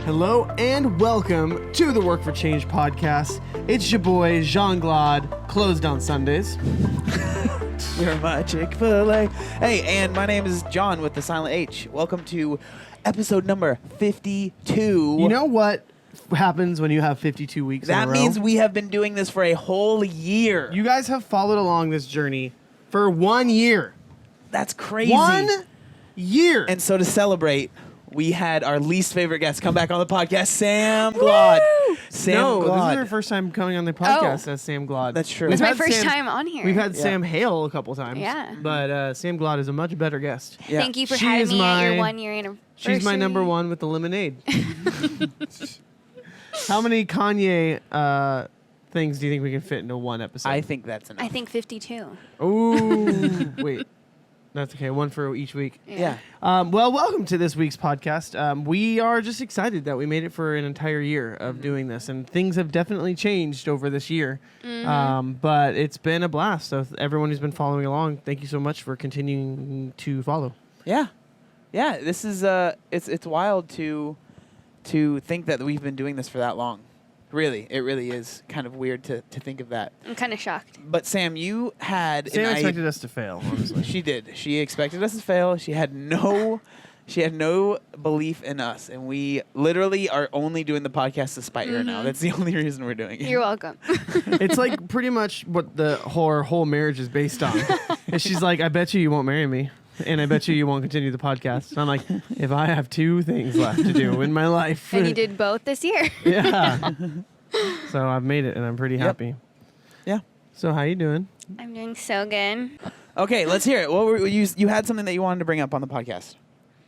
Hello and welcome to the Work for Change podcast. It's your boy, Jean Glaude, closed on Sundays. You're my Chick-fil-A. Hey, and my name is John with the silent H. Welcome to episode number 52. You know what happens when you have 52 weeks in a row? That means we have been doing this for a whole year. You guys have followed along this journey for 1 year. That's crazy. 1 year. And so to celebrate, we had our least favorite guest come back on the podcast, Sam Glaude. Sam Glaude. This is her first time coming on the podcast as Sam Glaude. That's true. It's my first time on here. We've had Sam Hale a couple times. Yeah. But Sam Glaude is a much better guest. Yeah. Thank you for She having is me at your my- 1 year anniversary. She's my number one with the lemonade. How many Kanye things do you think we can fit into one episode? I think that's enough. I think 52. Oh, wait. That's okay. One for each week. Yeah. Well, welcome to this week's podcast. We are just excited that we made it for an entire year of doing this, and things have definitely changed over this year. But it's been a blast. So everyone who's been following along, thank you so much for continuing to follow. Yeah. Yeah. This is it's wild to think that we've been doing this for that long. Really, it really is kind of weird to think of that. I'm kind of shocked. But Sam, you had Sam expected us to fail, honestly. She did. She expected us to fail. She had no belief in us, and we literally are only doing the podcast to spite her now. That's the only reason we're doing it. You're welcome. It's like pretty much what the whole marriage is based on. And she's like, I bet you won't marry me. And I bet you won't continue the podcast. And I'm like, if I have two things left to do in my life. And you did both this year. Yeah. So I've made it, and I'm pretty happy. Yeah. So how you doing? I'm doing so good. Okay, let's hear it. What were you had something that you wanted to bring up on the podcast?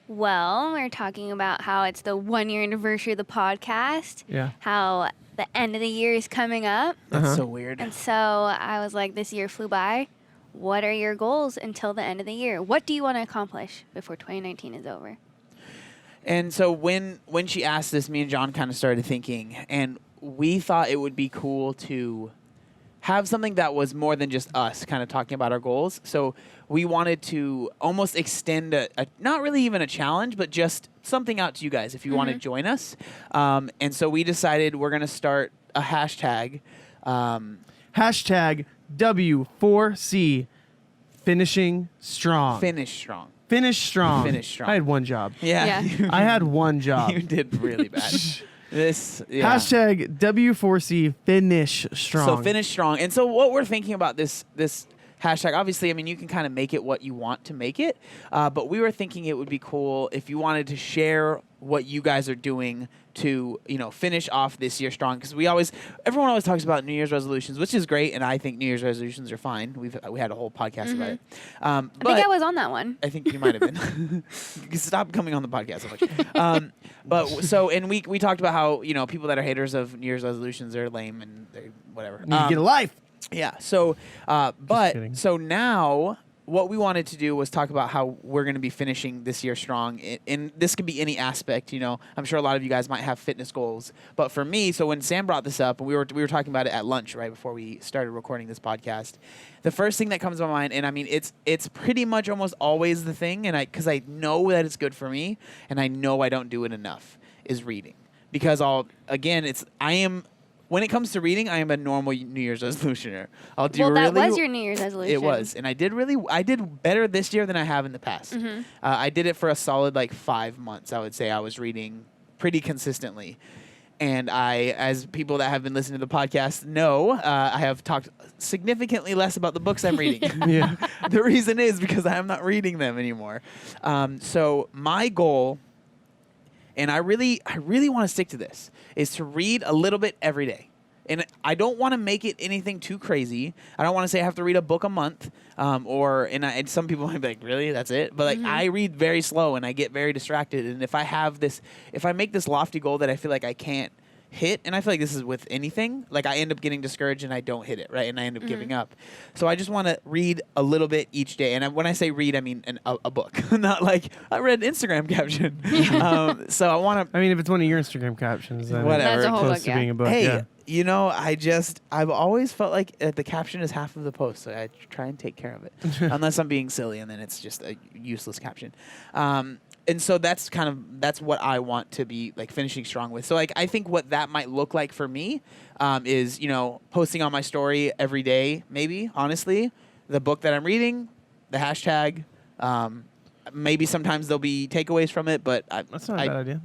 Well, we're talking about how it's the 1 year anniversary of the podcast. Yeah. How the end of the year is coming up. That's so weird. And so I was like, this year flew by. What are your goals until the end of the year? What do you want to accomplish before 2019 is over? And so when she asked this, me and John kind of started thinking, and we thought it would be cool to have something that was more than just us kind of talking about our goals. So we wanted to almost extend a not really even a challenge, but just something out to you guys if you want to join us. And so we decided we're going to start a hashtag. Hashtag W4C finishing strong. Finish strong. Finish strong. Finish strong. I had one job. Yeah. I had one job. You did really bad. Hashtag W4C finish strong. So finish strong. And so what we're thinking about this hashtag, obviously, I mean, you can kind of make it what you want to make it. But we were thinking it would be cool if you wanted to share what you guys are doing to, finish off this year strong. Because everyone always talks about New Year's resolutions, which is great. And I think New Year's resolutions are fine. We had a whole podcast about it. I think I was on that one. I think you might have been. Stop coming on the podcast so much. And we talked about how, people that are haters of New Year's resolutions are lame and they're whatever. Need to get a life. Yeah. So, so now what we wanted to do was talk about how we're going to be finishing this year strong. And this could be any aspect, I'm sure a lot of you guys might have fitness goals, but for me, so when Sam brought this up and we were talking about it at lunch right before we started recording this podcast, the first thing that comes to my mind, and I mean, it's pretty much almost always the thing. And because I know that it's good for me and I know I don't do it enough, is reading. Because when it comes to reading, I am a normal New Year's resolutioner. That was your New Year's resolution. It was. And I did better this year than I have in the past. I did it for a solid 5 months, I would say. I was reading pretty consistently. And as people that have been listening to the podcast know, I have talked significantly less about the books I'm reading. Yeah. The reason is because I am not reading them anymore. So my goal, and I really want to stick to this, is to read a little bit every day. And I don't want to make it anything too crazy. I don't want to say I have to read a book a month, and some people might be like, really, that's it? But I read very slow and I get very distracted. And if I make this lofty goal that I feel like I can't hit, and I feel like this is with anything, I end up getting discouraged and I don't hit it, right? And I end up giving up. So I just want to read a little bit each day. And when I say read, I mean a book, not like I read an Instagram caption. So I want to... I mean, if it's one of your Instagram captions, then whatever. That's a whole close book, to yeah. being a book. Hey, yeah. I've always felt like the caption is half of the post, so I try and take care of it. Unless I'm being silly, and then it's just a useless caption. and so that's what I want to be like finishing strong with. So like I think what that might look like for me is, you know, posting on my story every day, maybe, honestly, the book that I'm reading, the hashtag, maybe sometimes there'll be takeaways from it, but That's not a bad idea.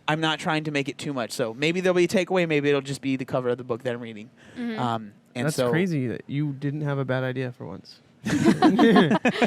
I'm not trying to make it too much. So maybe there'll be a takeaway, maybe it'll just be the cover of the book that I'm reading. Mm-hmm. And That's so crazy that you didn't have a bad idea for once.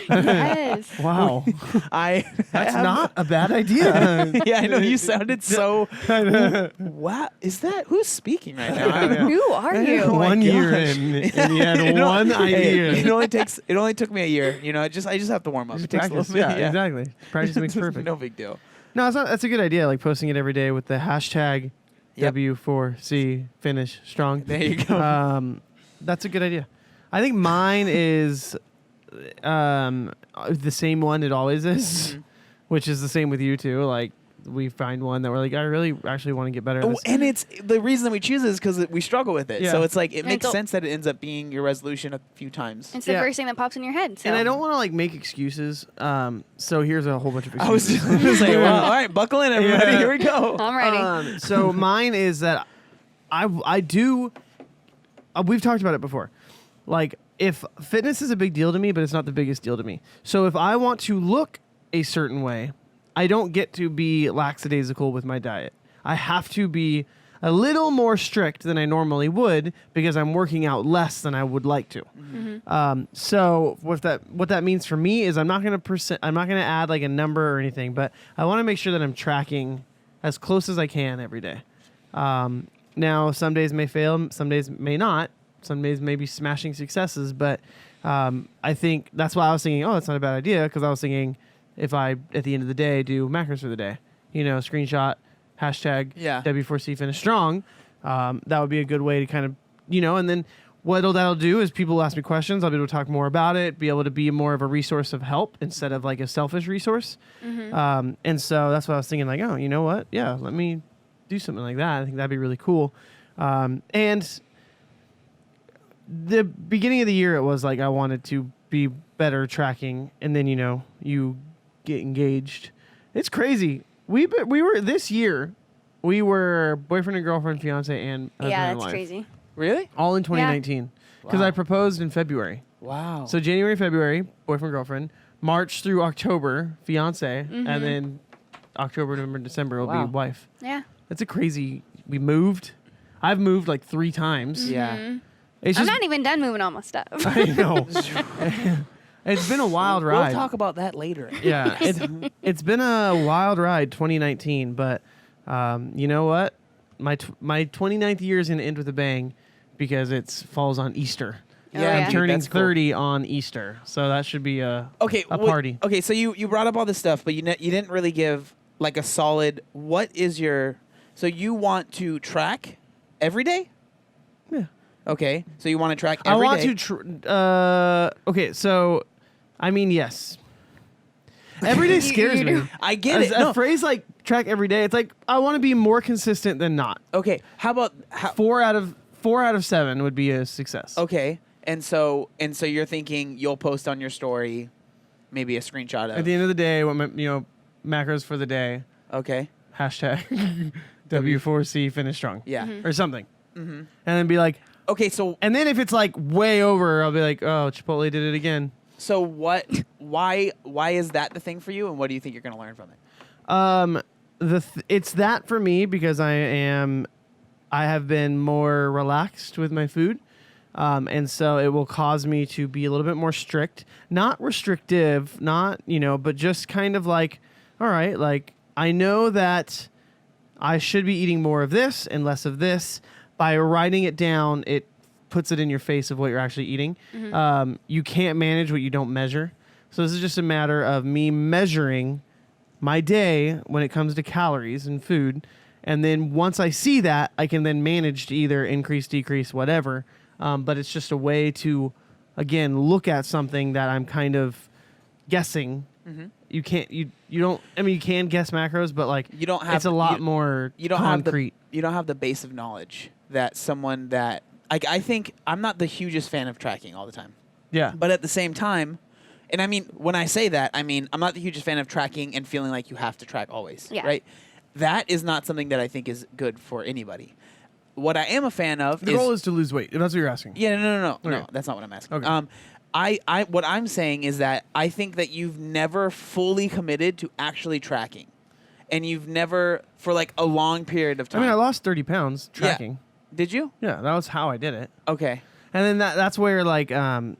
Yes. Wow. That's have- not a bad idea. Yeah, I know you sounded so. I know. What is that? Who's speaking right now? Who are you? Oh my 1 year gosh. in, and you had one Hey, idea. it only took me a year. You know, I just have to warm up. Just It takes a practice. little bit. Yeah, exactly. Practice makes perfect. No big deal. No, it's not. That's a good idea. Like posting it every day with the hashtag Yep. W4C finish strong. There you go. That's a good idea. I think mine is the same one it always is, which is the same with you too. Like we find one that we're like, I really actually want to get better at Oh, this. and it's the reason we choose it is because we struggle with it. Yeah. So it's like it And makes it's sense that it ends up being your resolution a few times. It's the Yeah. first thing that pops in your head. So. And I don't want to like make excuses. So here's a whole bunch of I was excuses. just going to say, well, all right, buckle in, everybody. Yeah. Here we go. I'm ready. So mine is that I do. We've talked about it before. Like if fitness is a big deal to me, but it's not the biggest deal to me. So if I want to look a certain way, I don't get to be lackadaisical with my diet. I have to be a little more strict than I normally would because I'm working out less than I would like to. So what that means for me is I'm not gonna add like a number or anything, but I want to make sure that I'm tracking as close as I can every day. Now some days may fail, some days may not, some days may be smashing successes, but I think that's why I was thinking, oh, that's not a bad idea, because I was thinking if I at the end of the day do macros for the day, you know, screenshot hashtag Yeah. W4C finish strong. That would be a good way to kind of, you know, and then that'll do is people will ask me questions. I'll be able to talk more about it, be able to be more of a resource of help instead of like a selfish resource. And so that's what I was thinking, like, oh, you know what? Yeah, let me do something like that. I think that'd be really cool. And the beginning of the year, it was like I wanted to be better tracking, and then, you know, you get engaged. It's crazy. We were this year, we were boyfriend and girlfriend, fiance, and husband Yeah, and that's wife. crazy. Really? All in 2019, because Wow. I proposed in February. Wow. So January, February, boyfriend, girlfriend. March through October, fiance, and then October, November, December will Wow. be wife. Yeah. That's a crazy. We moved. I've moved like 3 times. yeah. It's I'm just. not even done moving all my stuff. I know. It's been a wild We'll ride. talk about that later. Yeah, it's been a wild ride, 2019. But you know what? My 29th year is gonna end with a bang because it falls on Easter. Oh, yeah. I'm turning That's cool. 30 on Easter, so that should be a Wait, party. Okay, so you brought up all this stuff, but you didn't really give like a solid. What is your? So you want to track every day? Yeah. Okay, so you want to track I every want day. to. Okay, so I mean, yes. Every day scares you me. do. I get it. A No. phrase like track every day. It's like I want to be more consistent than not. Okay, how about 4 out of 7 would be a success. Okay, and so you're thinking you'll post on your story, maybe a screenshot At of. the end of the day, what macros for the day. Okay. Hashtag W4C finish strong. Yeah. Or something. And then be like, Okay, so and then if it's like way over, I'll be like, oh, Chipotle did it again. what? Why is that the thing for you, and what do you think you're going to learn from it? It's that for me because I have been more relaxed with my food. And so it will cause me to be a little bit more strict, not restrictive, not, but just kind of like, all right, like I know that I should be eating more of this and less of this. By writing it down, it puts it in your face of what you're actually eating. You can't manage what you don't measure. So this is just a matter of me measuring my day when it comes to calories and food. And then once I see that, I can then manage to either increase, decrease, whatever. But it's just a way to, again, look at something that I'm kind of guessing. You can't, you don't, I mean, you can guess macros, but like, You don't have. it's a lot more You don't concrete. you don't have the base of knowledge that someone that I think I'm not the hugest fan of tracking all the time. Yeah. But at the same time, And I mean, when I say that, I mean, I'm not the hugest fan of tracking and feeling like you have to track always, Yeah. right? That is not something that I think is good for anybody. What I am a fan of The goal is to lose weight. If that's what you're asking. Yeah, no, Okay. that's not what I'm asking. Okay. What I'm saying is that I think that you've never fully committed to actually tracking. And you've never, for like a long period of time. I mean, I lost 30 pounds tracking. Did you? Yeah, that was how I did it. Okay. And then that's where like 30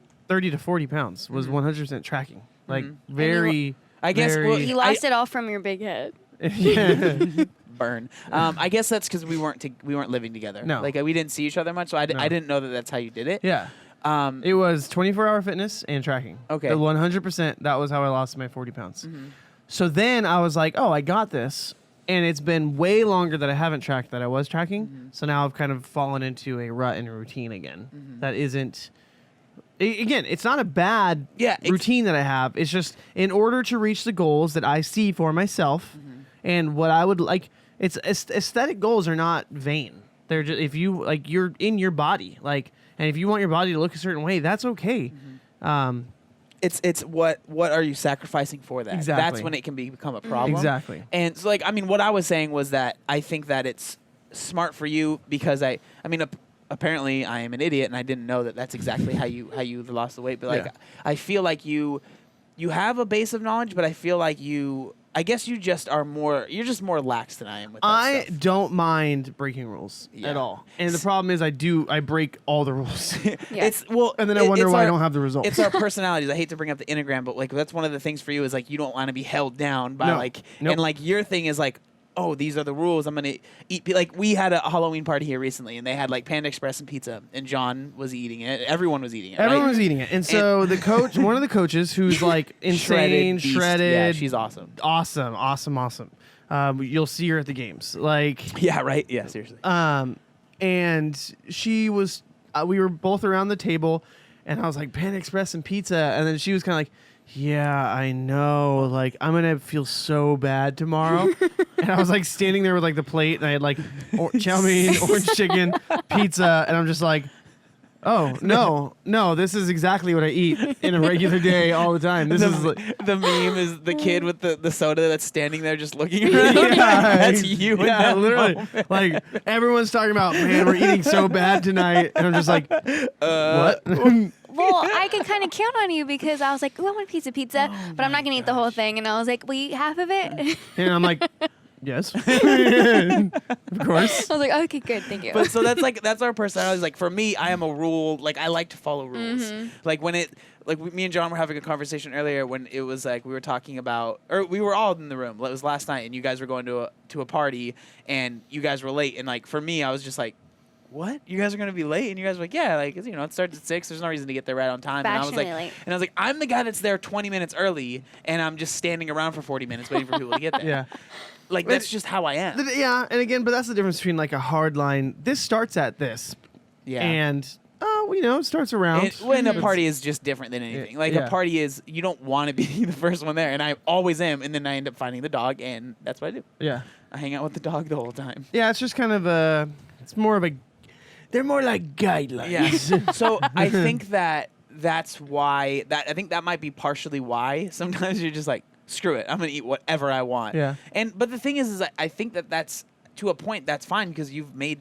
to 40 pounds was 100% tracking. Like very. I guess very- well, You lost it all from your big head. Yeah. burn. I guess that's because we weren't living together. No. Like we didn't see each other much, so I didn't know that that's how you did it. Yeah. It was 24-hour fitness and tracking. Okay. The 100%, that was how I lost my 40 pounds. So then I was like, oh, I got this. And it's been way longer that I haven't tracked that I was tracking. So now I've kind of fallen into a rut and a routine again. That isn't... Again, it's not a bad routine that I have. It's just in order to reach the goals that I see for myself and what I would like... It's aesthetic goals are not vain. They're just... If you... Like, you're in your body. Like... And if you want your body to look a certain way, that's okay. It's what are you sacrificing for that? Exactly. That's when it can become a problem. Exactly. And so, like, I mean, what I was saying was that I think that it's smart for you because I mean, apparently I am an idiot and I didn't know that that's exactly how you lost the weight. But like, Yeah. I feel like you have a base of knowledge, but I feel like I guess you're just more lax than I am with that I stuff. don't mind breaking rules Yeah. at all. And the problem is I break all the rules. Yeah. And then I wonder why I don't have the results. It's our personalities. I hate to bring up the Enneagram, but like that's one of the things for you is like you don't want to be held down by Nope. and like your thing is like, oh, these are the rules. I'm gonna eat. Like we had a Halloween party here recently, and they had like Panda Express and pizza, and John was eating it. Everyone was eating it. Everyone right? was eating it. And so the coach, one of the coaches who's like insane, beast. shredded. Yeah, she's awesome. Awesome. You'll see her at the games. Like, Yeah, right. Yeah, seriously. and she was, we were both around the table, and I was like, Panda Express and pizza. And then she was kind of like, yeah, I know. Like, I'm going to feel so bad tomorrow. And I was like standing there with like the plate, and I had like chow mein, orange chicken, pizza. And I'm just like, oh, no, this is exactly what I eat in a regular day all the time. This is like, the meme is the kid with the soda that's standing there just looking around. Yeah, That's you. in Yeah, that literally. moment. Like everyone's talking about, man, we're eating so bad tonight, and I'm just like, what? Well, I could kind of count on you because I was like, "Ooh, I want a piece of pizza," but I'm not gonna eat the whole thing. And I was like, "Will you eat half of it?" And I'm like, yes, of course. I was like, "Okay, good, thank you." But so that's our personalities. Like for me, I am a rule. Like I like to follow rules. Like when me and John were having a conversation earlier when it was like we were talking about, or we were all in the room. It was last night, and you guys were going to a party, and you guys were late. And like for me, I was just like, what? You guys are gonna be late? And you guys were like, yeah, like it starts at 6. There's no reason to get there right on time. Fashionably late. And I was like, I'm the guy that's there 20 minutes early, and I'm just standing around for 40 minutes waiting for people to get there. Yeah. Like that's just how I am. Yeah, and again, but that's the difference between like a hard line. This starts at this, Yeah. and it starts around. When a party is just different than anything. Like Yeah. a party is, you don't want to be the first one there, and I always am, and then I end up finding the dog, and that's what I do. Yeah, I hang out with the dog the whole time. yeah. It's just kind of it's more of a. They're more like guidelines. Yeah. So I think that's why I think that might be partially why sometimes you're just like, screw it, I'm gonna eat whatever I want. Yeah. But the thing is I think that's to a point that's fine because you've made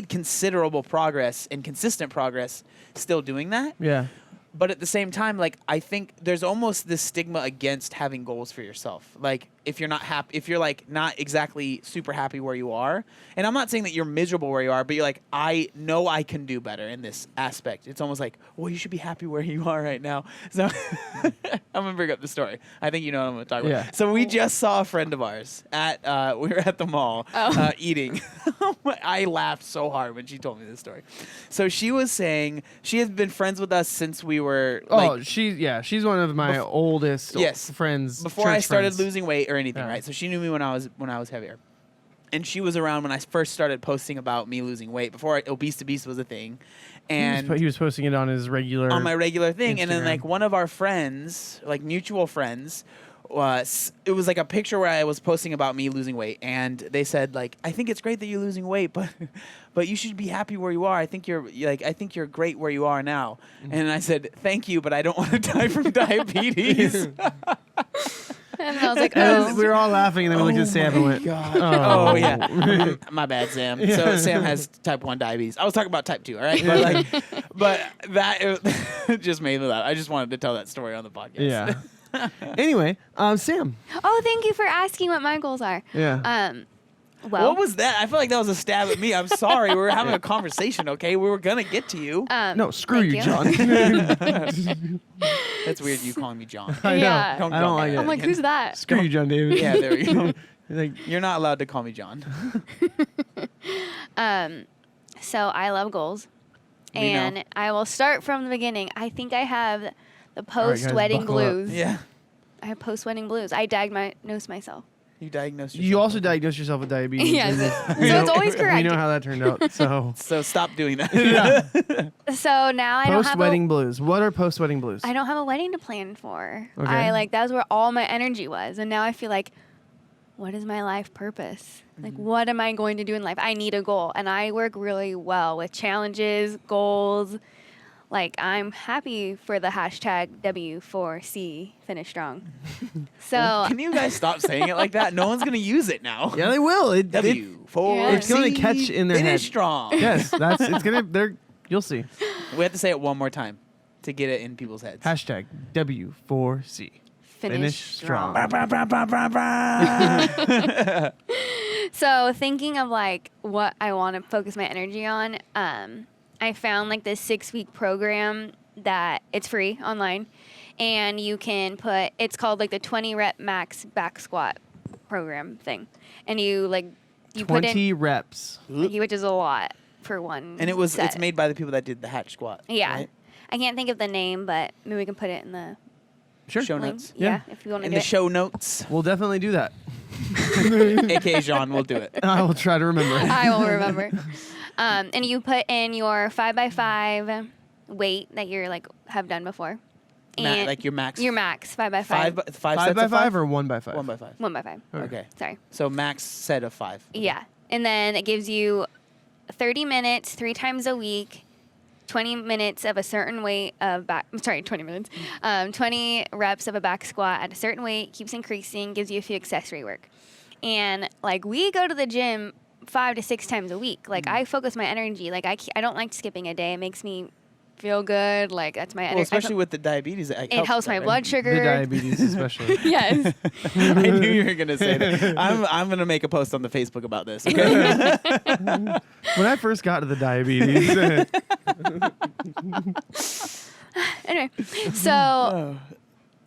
considerable progress and consistent progress still doing that. Yeah. But at the same time, like I think there's almost this stigma against having goals for yourself. Like if you're not happy, if you're like not exactly super happy where you are, and I'm not saying that you're miserable where you are, but you're like, I know I can do better in this aspect. It's almost like, well, you should be happy where you are right now. So I'm gonna bring up the story. I think you know what I'm gonna talk about. Yeah. So we just saw a friend of ours at we were at the mall eating. I laughed so hard when she told me this story. So she was saying she has been friends with us since we were she's one of my oldest friends. Before I church started friends. losing weight or anything, Yeah. right? So she knew me when I was heavier. And she was around when I first started posting about me losing weight before Obese was a thing. And he was posting it on his regular on my regular thing. And then Instagram. like one of our friends, like mutual friends, it was like a picture where I was posting about me losing weight, and they said like, I think it's great that you're losing weight, but you should be happy where you are. I think you're great where you are now. And I said, thank you, but I don't want to die from diabetes. And I was like, And we were all laughing, and then we looked at Sam and went, God. "Oh, Oh yeah, my bad, Sam. Yeah. So Sam has type 1 diabetes. I was talking about type 2, all right? But it just made me laugh. I just wanted to tell that story on the podcast. Yeah. Anyway, Sam. oh, thank you for asking what my goals are. Yeah. Well, What was that? I feel like that was a stab at me. I'm sorry. We were having a conversation, okay? We were gonna get to you. No, screw thank you, John. That's weird. You calling me John? I know. Yeah. I don't like it. I'm like, who's that? Screw you, John David. Yeah, there you go. Like, You're not allowed to call me John. So I love goals, We and know. I will start from the beginning. I think I have the guys, post-wedding buckle up. blues. Yeah. I have post-wedding blues. I diagnosed myself. You diagnosed yourself. you also diagnosed yourself with diabetes. Yes, and so it's always We correct. know how that turned out. So So stop doing that. So now I don't have post-wedding blues. What are post-wedding blues? I don't have a wedding to plan for. Okay. That was where all my energy was, and now I feel like, what is my life purpose? Like, what am I going to do in life? I need a goal, and I work really well with challenges, goals. Like, I'm happy for the hashtag W4C finish strong. So Can you guys stop saying it like that? No one's gonna use it now. Yeah, they will. W4. Yeah. It's gonna catch in their Finish head. strong. Yes, it's gonna. You'll see. We have to say it one more time to get it in people's heads. Hashtag W4C. finish strong. Bah, bah, bah, bah, bah, bah. So thinking of like what I want to focus my energy on, I found like this 6-week program that it's free online, and you can put. It's called like the 20 rep max back squat program thing, and you put in 20 reps. which is a lot for one. And it's set. made by the people that did the hatch squat. Yeah, right? I can't think of the name, but maybe we can put it in the Sure. Show link. notes. Yeah, if you want to In do the it. show notes, We'll definitely do that. aka Jean will do it. I will try to remember. I will remember. And you put in your 5x5 weight that you're have done before. And Like your max. your max 5x5. five Five sets by of five five or 1 by 5? 1 by 5. 1x5. Okay. Sorry. So max set of 5. Yeah. And then it gives you 30 minutes 3 times a week, 20 minutes of a certain weight of back. I'm sorry, 20 minutes. 20 reps of a back squat at a certain weight, keeps increasing, gives you a few accessory work. And we go to the gym 5 to 6 times a week. I focus my energy. I don't like skipping a day. It makes me feel good. That's my energy. Well, especially with the diabetes, it helps my that, blood right? sugar. The diabetes, especially. Yes. I knew you were gonna say that. I'm gonna make a post on the Facebook about this. Okay. When I first got to the diabetes, Anyway, so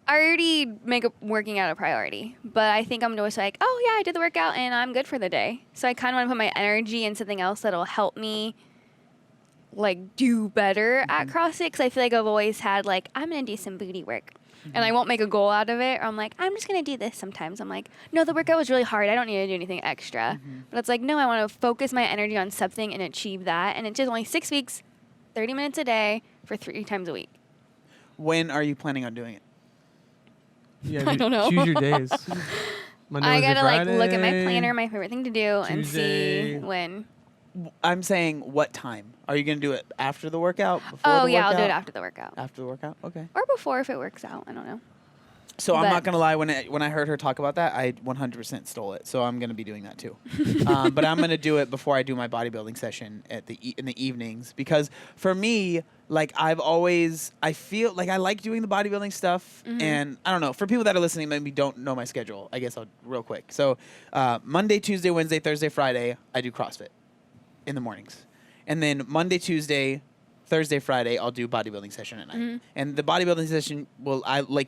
I already make working out a priority, but I think I'm just oh yeah, I did the workout and I'm good for the day. So I kind of want to put my energy in something else that'll help me do better at CrossFit, because I feel like I've always had I'm gonna do some booty work. And I won't make a goal out of it, or I'm I'm just gonna do this sometimes. I'm no, the workout was really hard. I don't need to do anything extra. But it's no, I want to focus my energy on something and achieve that. And it's just only 6 weeks, 30 minutes a day for 3 times a week. When are you planning on doing it? yeah, I don't know. Choose your days. Monday, I Wednesday, gotta look at my Friday. planner, my favorite thing to do, and Tuesday. see when. I'm saying what time? Are you gonna do it after the workout? Before Oh the yeah, I'll workout? do it after the workout, After the workout? Okay. or before if it works out. I don't know. So I'm But- not gonna lie. When I heard her talk about that, I 100% stole it. So I'm gonna be doing that too. But I'm gonna do it before I do my bodybuilding session in the evenings, because for me, I feel like I like doing the bodybuilding stuff, and I don't know. For people that are listening, maybe don't know my schedule. I guess I'll real quick. So Monday, Tuesday, Wednesday, Thursday, Friday, I do CrossFit in the mornings, and then Monday, Tuesday, Thursday, Friday, I'll do bodybuilding session at night. And the bodybuilding session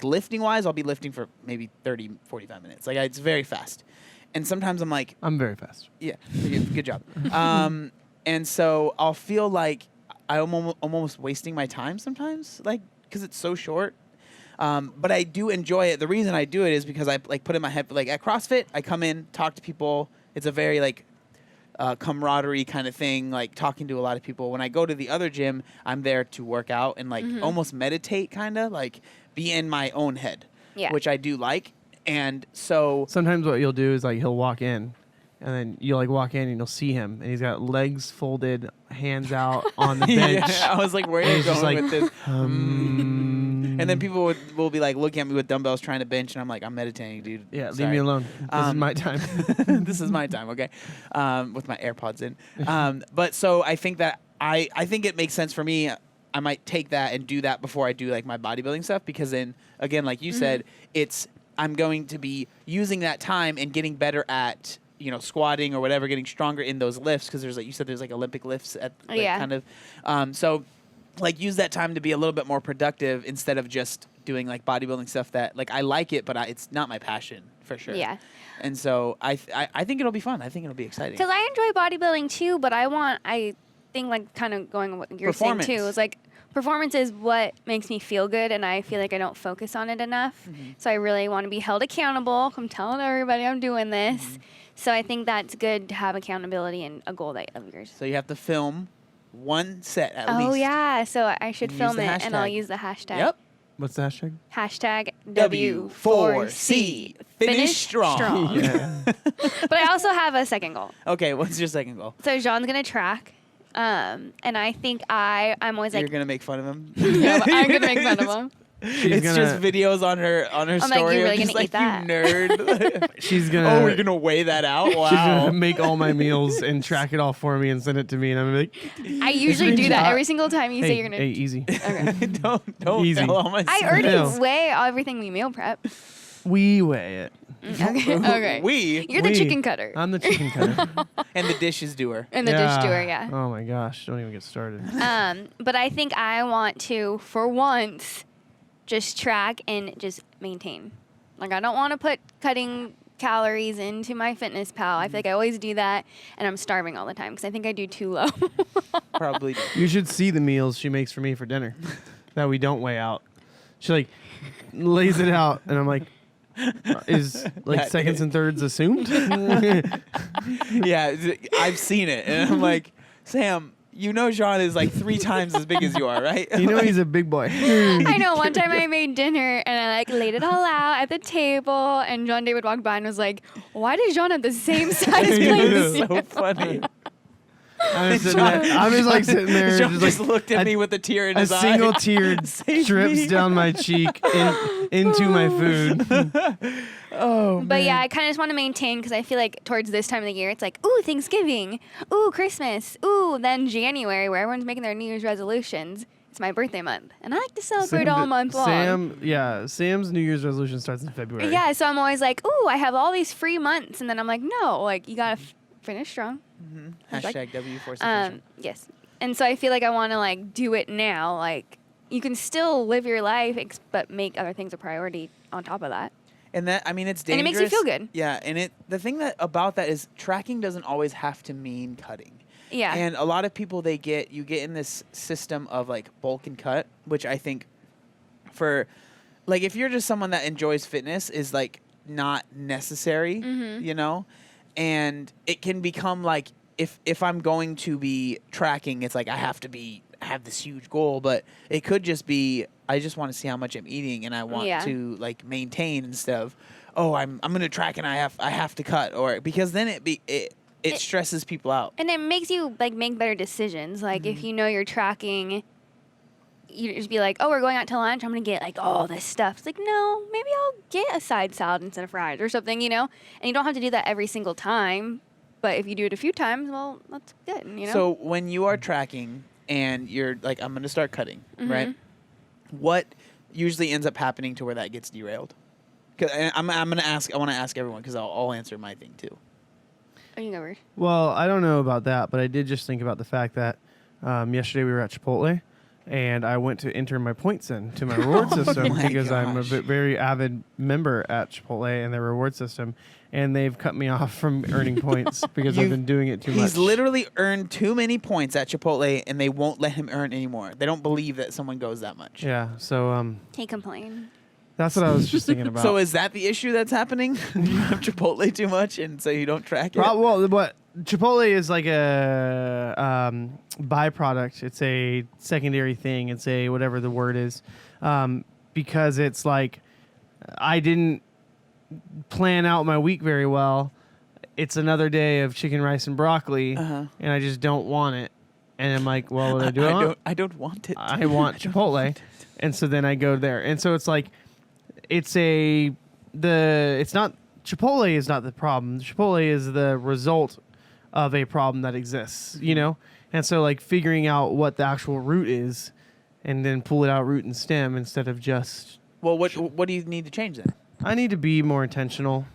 lifting wise, I'll be lifting for maybe 30, 45 minutes. It's very fast. And sometimes I'm like, I'm very fast. yeah, good job. And so I'll feel like I'm almost wasting my time sometimes, because it's so short. But I do enjoy it. The reason I do it is because I put in my head, at CrossFit, I come in, talk to people. It's a very camaraderie kind of thing, talking to a lot of people. When I go to the other gym, I'm there to work out and almost meditate, kind of be in my own head, Yeah. which I do like. And so Sometimes what you'll do is like he'll walk in, and then you'll like walk in and you'll see him, and he's got legs folded, hands out on the bench. yeah, I was like, where are And you he's just going like, with this? And And then people will be like looking at me with dumbbells trying to bench, and I'm like, I'm meditating, dude. yeah, leave Sorry. me alone. This is my time. This is my time, okay? With my AirPods in. But so I think that I think it makes sense for me. I might take that and do that before I do like my bodybuilding stuff, because then again, like you said, I'm going to be using that time and getting better at squatting or whatever, getting stronger in those lifts, because there's like you said, there's like Olympic lifts at like, kind of. So like use that time to be a little bit more productive instead of just doing like bodybuilding stuff that like I like it, but it's not my passion for sure. Yeah. And so I think it'll be fun. I think it'll be exciting. Because I enjoy bodybuilding too, but I think like kind of going on what you're saying too is like performance is what makes me feel good, and I feel like I don't focus on it enough. So I really want to be held accountable. I'm telling everybody I'm doing this. So I think that's good to have accountability and a goal that of yours. So you have to film one set at least. Oh yeah, so I should And use film the it, and I'll hashtag. use the hashtag. Yep. What's the hashtag? Hashtag W4C. Finish strong. Yeah. But I also have a second goal. Okay, what's your second goal? So Jean's gonna track, and I think I'm always You're like, gonna make fun of him. yeah, I'm gonna make fun of him. She's It's just videos on her like, story. "You really I'm just gonna eat that?" You nerd. She's gonna. Oh, we're gonna weigh that out. Wow. She's gonna make all my meals and track it all for me and send it to me, and I'm like, I usually do that screenshot. every single time you say you're gonna. Hey, easy. Okay. don't Easy. tell all my I secrets. already No. weigh everything we meal prep. We weigh it. Okay. Okay. We You're the We. chicken cutter I'm the chicken cutter. and the dishes doer. and the dish doer. Yeah. Oh my gosh! Don't even get started. But I think I want to, for once, just track and just maintain. Like I don't want to put cutting calories into my fitness pal. I feel like I always do that, and I'm starving all the time because I think I do too low. Probably. Do. You should see the meals she makes for me for dinner that we don't weigh out. She like lays it out, and I'm like, is like That seconds is- and thirds assumed? Yeah, I've seen it, and I'm like, Sam, you know Jean is like 3 times as big as you are, right? You know Like, he's a big boy. I know. One time I made dinner and I like laid it all out at the table, and John David walked by and was like, "Why does John have the same size plate?" it's as so you?" funny. I'm just like sitting there, John just just like looked at me with a tear in a his eye. single tear Save drips me. down my cheek into my food. Oh, But yeah, I kind of just want to maintain because I feel like towards this time of the year, it's like, ooh, Thanksgiving, ooh, Christmas, ooh, then January, where everyone's making their New Year's resolutions. It's my birthday month, and I like to celebrate all month long. Sam's New Year's resolution starts in February. Yeah, so I'm always like, ooh, I have all these free months, and then I'm like, no, like you gotta finish strong. Hashtag W4C. Yes, and so I feel like I want to like do it now. Like you can still live your life, but make other things a priority on top of that. And that, I mean, it's And it dangerous. makes you feel good. Yeah, and the thing about that is tracking doesn't always have to mean cutting. Yeah. And a lot of people, you get in this system of like bulk and cut, which I think for, like, if you're just someone that enjoys fitness is like not necessary, you know? And it can become like, if I'm going to be tracking, it's like I have this huge goal, but it could just be, I just want to see how much I'm eating, and I want to like maintain instead of, oh, I'm gonna track and I have to cut, or because then it stresses people out. And it makes you like make better decisions. Like if you know you're tracking, you just be like, oh, we're going out to lunch. I'm gonna get like all this stuff. It's like, no, maybe I'll get a side salad instead of fries or something, you know. And you don't have to do that every single time. But if you do it a few times, well, that's good, you know. So when you are tracking and you're like, I'm gonna start cutting, right? What usually ends up happening to where that gets derailed? Cause I want to ask everyone because I'll answer my thing too. Oh, you go first. Well, I don't know about that, but I did just think about the fact that yesterday we were at Chipotle, and I went to enter my points into my reward system my because I'm a gosh. very avid member at Chipotle and their reward system, and they've cut me off from earning points because I've been doing it too much. He's literally earned too many points at Chipotle, and they won't let him earn anymore. They don't believe that someone goes that much. Yeah, so He complained. that's what I was just thinking about. So is that the issue that's happening? You have Chipotle too much, and so you don't track it? Well, what Chipotle is like a byproduct. It's a secondary thing. It's a whatever the word is, because it's like I didn't plan out my week very well, it's another day of chicken, rice, and broccoli, and I just don't want it. And I'm like, well, what do I want? I don't want it. I want Chipotle. And so then I go there. And so it's like, it's not, Chipotle is not the problem. Chipotle is the result of a problem that exists, you know? And so like figuring out what the actual root is and then pull it out root and stem instead of just. Well, what do you need to change then? I need to be more intentional.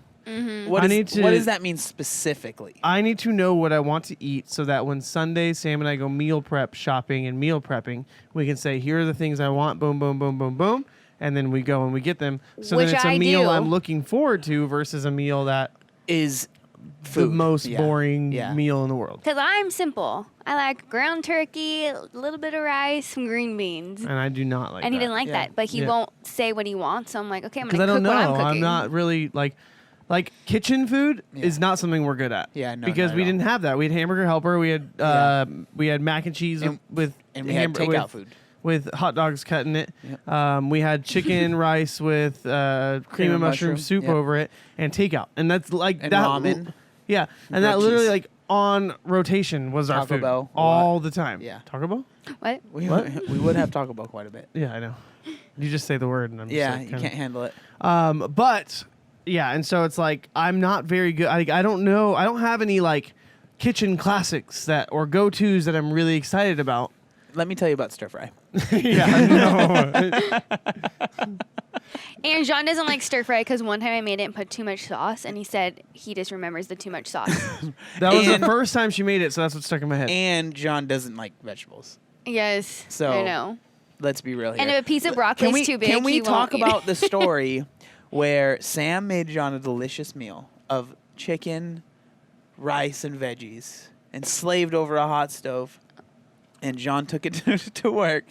What does that mean specifically? I need to know what I want to eat so that when Sunday Sam and I go meal prep shopping and meal prepping, we can say, here are the things I want, boom, boom, boom, boom, boom. And then we go and we get them. So then it's a meal I'm looking forward to versus a meal that is food. The most boring meal in the world. Because I'm simple. I like ground turkey, a little bit of rice, some green beans. And I do not like that. And he didn't like that, but he won't say what he wants. So I'm like, okay, I'm going to cook what I'm cooking. I'm not really like kitchen food is not something we're good at. Yeah, no, because we didn't have that. We had Hamburger Helper. We had mac and cheese and we had takeout food with hot dogs cut in it. Yep. We had chicken rice with cream and mushroom soup over it and takeout. And that's like and that. Ramen. Yeah, and that literally like on rotation was our Taco food Bell all the time. Yeah, Taco Bell. What? We would have Taco Bell quite a bit. Yeah, I know. You just say the word, and I'm just like, you can't handle it. But yeah, and so it's like I'm not very good. I don't know. I don't have any like kitchen classics or go-tos that I'm really excited about. Let me tell you about stir fry. Yeah, no. And John doesn't like stir fry because one time I made it and put too much sauce, and he said he just remembers the too much sauce. That was the first time she made it, so that's what stuck in my head. And John doesn't like vegetables. Yes, so I know. Let's be real here. And if a piece of broccoli is too big, can we talk about the it. story where Sam made John a delicious meal of chicken, rice, and veggies, and slaved over a hot stove? And John took it to work,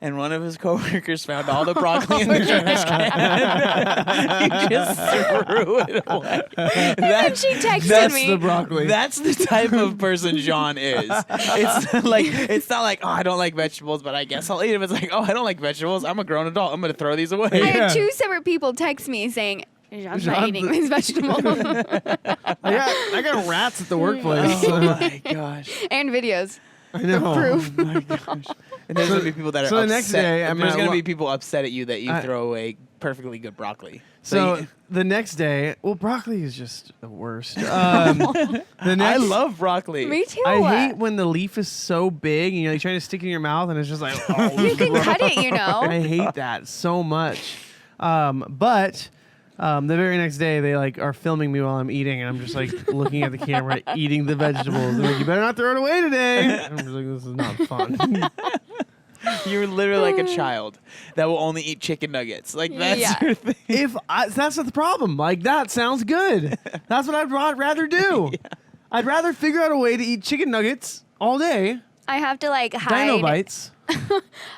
and one of his coworkers found all the broccoli in the trash can. He just threw it away. And then she texted that's me. the broccoli. That's the type of person John is. It's not like, oh, I don't like vegetables, but I guess I'll eat them. It's like, oh, I don't like vegetables. I'm a grown adult. I'm going to throw these away. I had two separate people text me saying, John's not eating his vegetables. I got rats at the workplace. Oh my gosh. And videos. I know. Proof. Oh my gosh. And there's going to be people that are so upset. The next day, there's going to be people upset at you that you throw away perfectly good broccoli. So the next day, well, broccoli is just the worst. I love broccoli. Me too. I hate when the leaf is so big and you're like trying to stick it in your mouth and it's just like, oh, you can cut it, you know. I hate that so much. But the very next day, they like are filming me while I'm eating, and I'm just like looking at the camera, eating the vegetables. They're like, you better not throw it away today. And I'm just like, this is not fun. You're literally like a child that will only eat chicken nuggets. Like that's your thing. That's the problem. Like that sounds good. That's what I'd rather do. Yeah. I'd rather figure out a way to eat chicken nuggets all day. I have to like hide. Dino bites.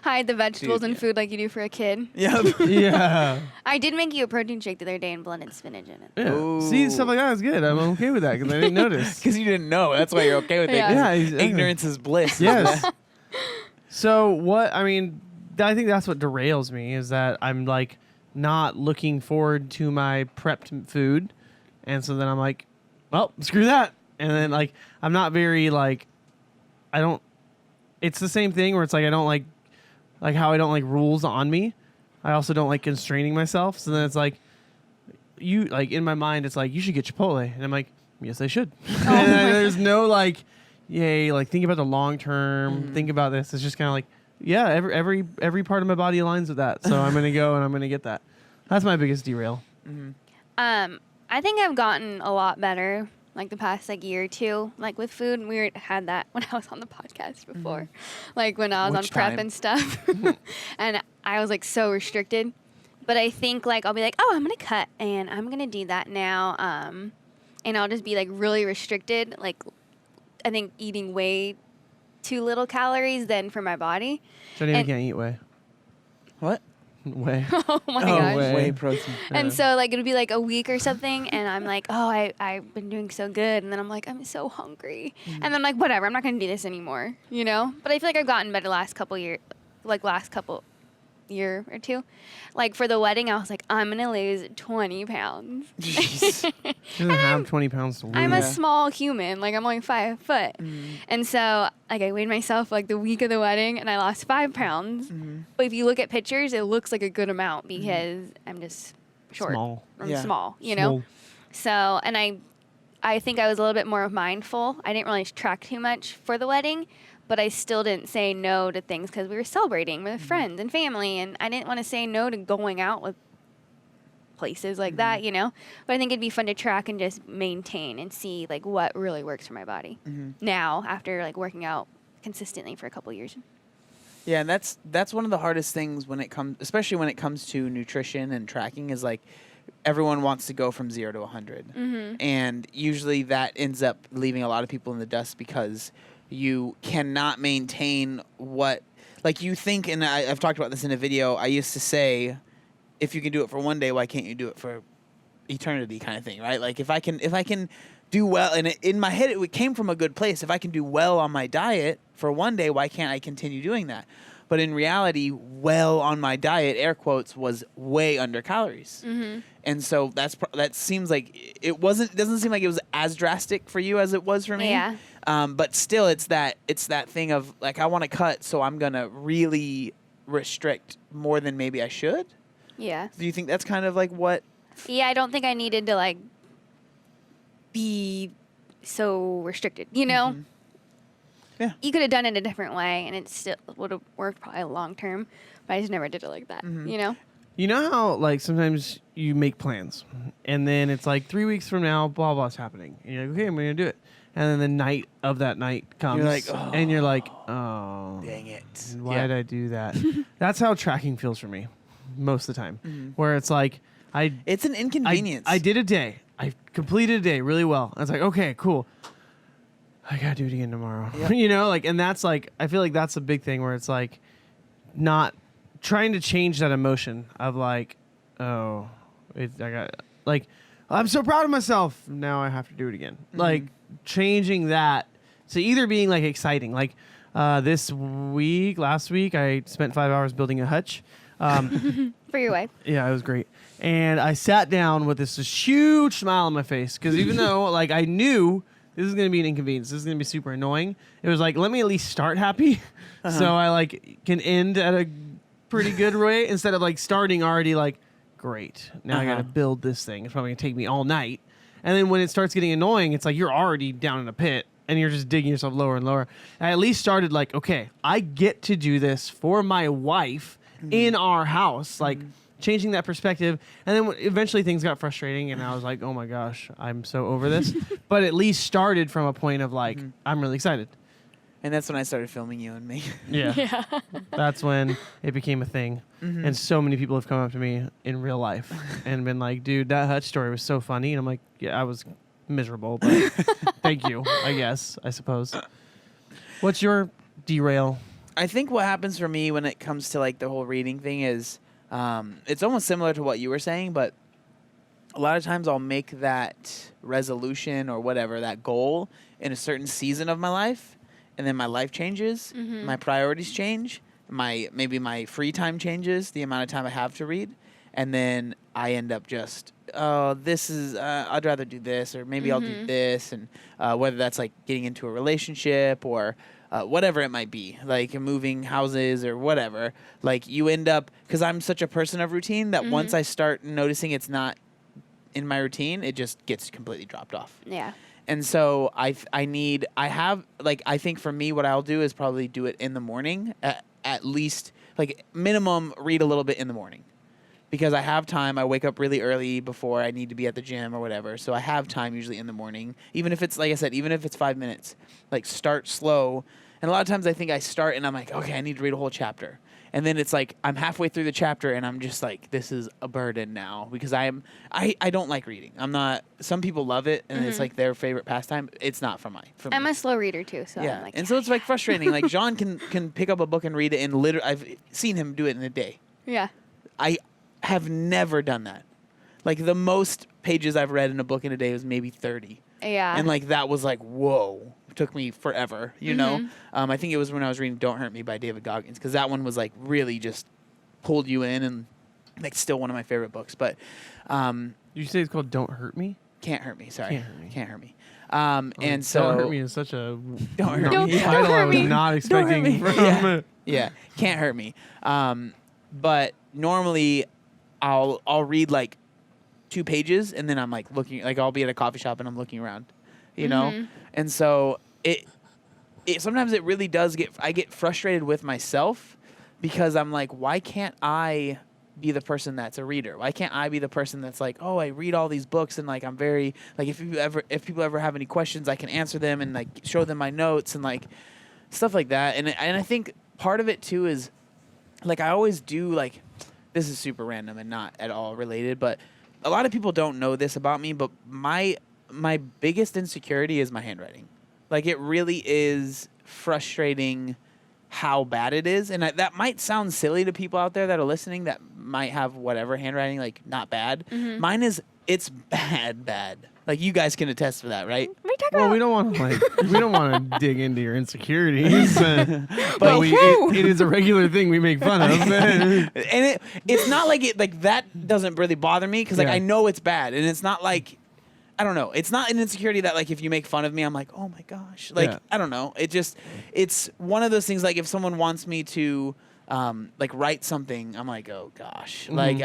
Hide the vegetables in food like you do for a kid. Yep. Yeah. I did make you a protein shake the other day and blended spinach in it. Yeah. See, stuff like that is good. I'm okay with that because I didn't notice. Because you didn't know. That's why you're okay with it. Yeah, exactly. Ignorance is bliss. Yes. So I think that's what derails me is that I'm like not looking forward to my prepped food. And so then I'm like, well, screw that. And then like, I'm not very like, it's the same thing where it's like, I don't like how I don't like rules on me. I also don't like constraining myself. So then it's like, in my mind, it's like, you should get Chipotle. And I'm like, yes, I should. And there's no like, yay, like think about the long term, think about this. It's just kind of like, yeah, every part of my body aligns with that. So I'm going to go and I'm going to get that. That's my biggest derail. Mm-hmm. I think I've gotten a lot better like the past like year or two, like with food. We had that when I was on the podcast before, like when I was on prep and stuff. And I was like so restricted. But I think like I'll be like, oh, I'm going to cut and I'm going to do that now. And I'll just be like really restricted. Like I think eating way too little calories then for my body. Jenny can't eat whey. What? Whey. Oh my gosh. Whey protein. And so like it'll be like a week or something and I'm like, oh, I've been doing so good. And then I'm like, I'm so hungry. And then I'm like, whatever, I'm not going to do this anymore, you know? But I feel like I've gotten better last couple year or two. Like for the wedding, I was like, I'm gonna lose 20 pounds. Jeez. She doesn't have 20 pounds to lose. I'm a Yeah. small human, like I'm only 5 foot, and so like I weighed myself like the week of the wedding, and I lost 5 pounds. But if you look at pictures, it looks like a good amount because I'm just short. Small. I'm Yeah. small, you know. Small. So, and I think I was a little bit more mindful. I didn't really track too much for the wedding, but I still didn't say no to things because we were celebrating with friends and family, and I didn't want to say no to going out with places like that, you know. But I think it'd be fun to track and just maintain and see like what really works for my body now after like working out consistently for a couple years. Yeah, and that's one of the hardest things when it comes, especially when it comes to nutrition and tracking, is like everyone wants to go from 0 to 100, and usually that ends up leaving a lot of people in the dust because you cannot maintain what, like you think. And I've talked about this in a video. I used to say, if you can do it for one day, why can't you do it for eternity, kind of thing, right? Like if I can do well, and in my head it came from a good place. If I can do well on my diet for one day, why can't I continue doing that? But in reality, well on my diet, air quotes, was way under calories. And so that seems like it doesn't seem like it was as drastic for you as it was for me. Yeah. But still, it's that thing of like, I want to cut, so I'm gonna really restrict more than maybe I should. Yeah. Do you think that's kind of like what? Yeah, I don't think I needed to like be so restricted, you know? Yeah. You could have done it a different way and it still would have worked probably long term, but I just never did it like that, you know? You know how like sometimes you make plans and then it's like 3 weeks from now, blah blah's happening. And you're like, okay, I'm gonna do it. And then the night of that night comes, You're like, and you're like, oh, Dang it. why did I do that? That's how tracking feels for me most of the time, where it's like It's an inconvenience. I did a day. I completed a day really well. I was like, okay, cool. I gotta do it again tomorrow. Yep. You know, like, and that's like, I feel like that's a big thing where it's like, not trying to change that emotion of like, oh, I got like, I'm so proud of myself. Now I have to do it again. Like changing that to either being like exciting, like last week, I spent 5 hours building a hutch. For your wife. Yeah, it was great. And I sat down with this huge smile on my face because even though like I knew this is going to be an inconvenience, this is going to be super annoying, it was like, let me at least start happy so I like can end at a pretty good rate instead of like starting already like, great, now I got to build this thing. It's probably going to take me all night. And then when it starts getting annoying, it's like you're already down in a pit and you're just digging yourself lower and lower. I at least started like, okay, I get to do this for my wife in our house, like changing that perspective. And then eventually things got frustrating and I was like, oh my gosh, I'm so over this. But at least started from a point of like, I'm really excited. And that's when I started filming you and me. Yeah. That's when it became a thing. And so many people have come up to me in real life and been like, dude, that hutch story was so funny. And I'm like, yeah, I was miserable, but thank you, I suppose. What's your derail? I think what happens for me when it comes to like the whole reading thing is it's almost similar to what you were saying, but a lot of times I'll make that resolution or whatever, that goal in a certain season of my life, and then my life changes, my priorities change, maybe my free time changes, the amount of time I have to read, and then I end up just, this is, I'd rather do this, or maybe I'll do this, and whether that's like getting into a relationship or whatever it might be, like moving houses or whatever, like you end up, because I'm such a person of routine that once I start noticing it's not in my routine, it just gets completely dropped off. Yeah. And so I think for me, what I'll do is probably do it in the morning, at least, like minimum read a little bit in the morning. Because I have time, I wake up really early before I need to be at the gym or whatever. So I have time usually in the morning, even if it's, like I said, even if it's 5 minutes, like start slow. And a lot of times I think I start and I'm like, okay, I need to read a whole chapter. And then it's like, I'm halfway through the chapter and I'm just like, this is a burden now because I don't like reading. Some people love it and it's like their favorite pastime. It's not for me. I'm a slow reader too, so Yeah. I'm like, And so it's like frustrating. Like Jean can pick up a book and read it in I've seen him do it in a day. yeah. I have never done that. Like the most pages I've read in a book in a day was maybe 30. Yeah. And like that was like, whoa. It took me forever, you know? I think it was when I was reading Don't Hurt Me by David Goggins, because that one was like really just pulled you in, and like still one of my favorite books. But You say it's called Don't Hurt Me? Can't Hurt Me. Sorry, Can't Hurt Me. Can't Hurt Me. And so Don't Hurt Me is such a Don't Hurt Me. title I was not expecting Me. from. Yeah, Can't Hurt Me. But normally, I'll read like 2 pages, and then I'm like looking, like I'll be at a coffee shop and I'm looking around, you know. And so it sometimes it really does I get frustrated with myself because I'm like, why can't I be the person that's a reader? Why can't I be the person that's like, oh, I read all these books and like I'm very like if people ever have any questions, I can answer them and like show them my notes and like stuff like that. And I think part of it too is like I always do like this is super random and not at all related, but a lot of people don't know this about me, but my biggest insecurity is my handwriting. Like it really is frustrating how bad it is, and that might sound silly to people out there that are listening that might have whatever handwriting like not bad. Mine is it's bad. Like you guys can attest to that, right? What are you talking Well, about? we don't want to dig into your insecurities, but Whew. it is a regular thing we make fun of. And it's not like it like that doesn't really bother me because like Yeah. I know it's bad, and it's not like I don't know. It's not an insecurity that like if you make fun of me, I'm like, oh my gosh, like Yeah. I don't know. It's one of those things like if someone wants me to like write something, I'm like, oh gosh, like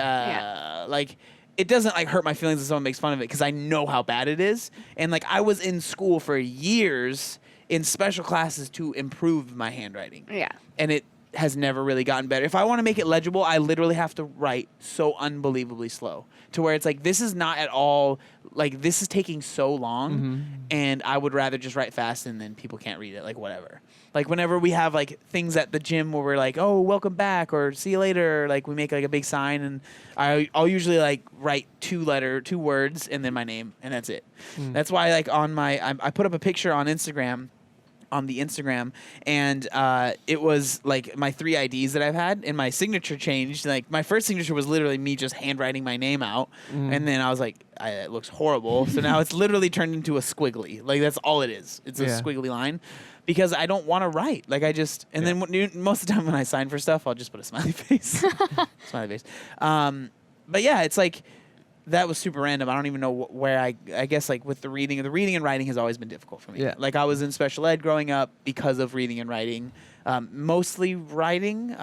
like. It doesn't like hurt my feelings if someone makes fun of it because I know how bad it is. And like I was in school for years in special classes to improve my handwriting. Yeah. And it has never really gotten better. If I want to make it legible, I literally have to write so unbelievably slow to where it's like this is not at all like this is taking so long and I would rather just write fast and then people can't read it, like whatever. Like whenever we have like things at the gym where we're like, oh, welcome back or see you later, like we make like a big sign and I'll usually like write 2 words and then my name and that's it. That's why like on I put up a picture on Instagram and it was like my 3 IDs that I've had and my signature changed. Like my first signature was literally me just handwriting my name out and then I was like it looks horrible, so now it's literally turned into a squiggly. Like that's all it is. It's a squiggly line because I don't want to write. Like I just and then most of the time when I sign for stuff I'll just put a smiley face. But yeah, it's like that was super random. I don't even know where I guess like with the reading and writing has always been difficult for me. Yeah. Like I was in special ed growing up because of reading and writing, mostly writing.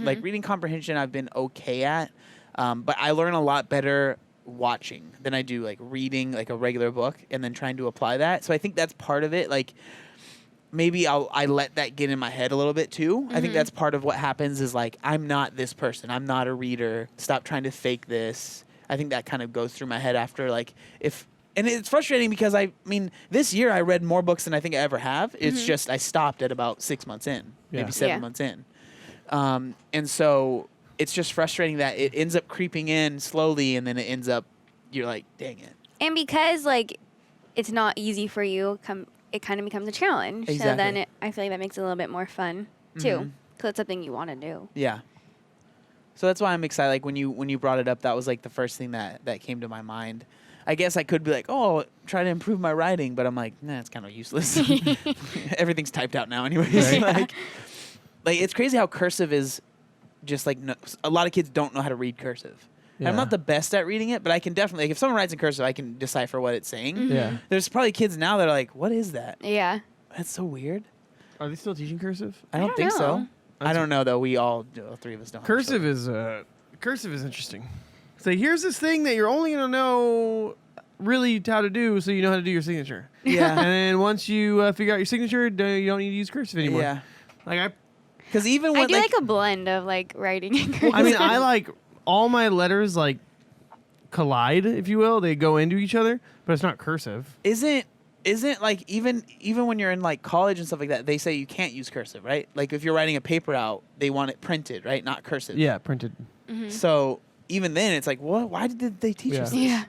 Like reading comprehension I've been okay at, but I learn a lot better watching than I do like reading like a regular book and then trying to apply that. So I think that's part of it. Like maybe I let that get in my head a little bit too. I think that's part of what happens is like I'm not this person. I'm not a reader. Stop trying to fake this. I think that kind of goes through my head after like and it's frustrating because I mean this year I read more books than I think I ever have. It's just I stopped at about 6 months in, maybe 7 months in, and so it's just frustrating that it ends up creeping in slowly and then it ends up you're like dang it. And because like it's not easy for you, it kind of becomes a challenge. Exactly. So then I feel like that makes it a little bit more fun too, because it's something you want to do. Yeah. So that's why I'm excited. Like when you brought it up, that was like the first thing that came to my mind. I guess I could be like, oh, try to improve my writing, but I'm like, nah, it's kind of useless. Everything's typed out now, anyways. Right. like it's crazy how cursive is. Just like a lot of kids don't know how to read cursive. Yeah. I'm not the best at reading it, but I can definitely like if someone writes in cursive, I can decipher what it's saying. Yeah. There's probably kids now that are like, what is that? Yeah. That's so weird. Are they still teaching cursive? I don't think so. know. I don't know though. All 3 of us don't. Cursive is interesting. So here's this thing that you're only gonna know really how to do, so you know how to do your signature. Yeah. And then once you figure out your signature, you don't need to use cursive anymore. Yeah. Like Because even when I do like a blend of like writing and cursive. I mean, I like all my letters like collide, if you will. They go into each other, but it's not cursive. isn't like even when you're in like college and stuff like that, they say you can't use cursive, right? Like if you're writing a paper out, they want it printed, right? Not cursive. Yeah, printed. So even then, it's like, what? Why did they teach us this? Yeah.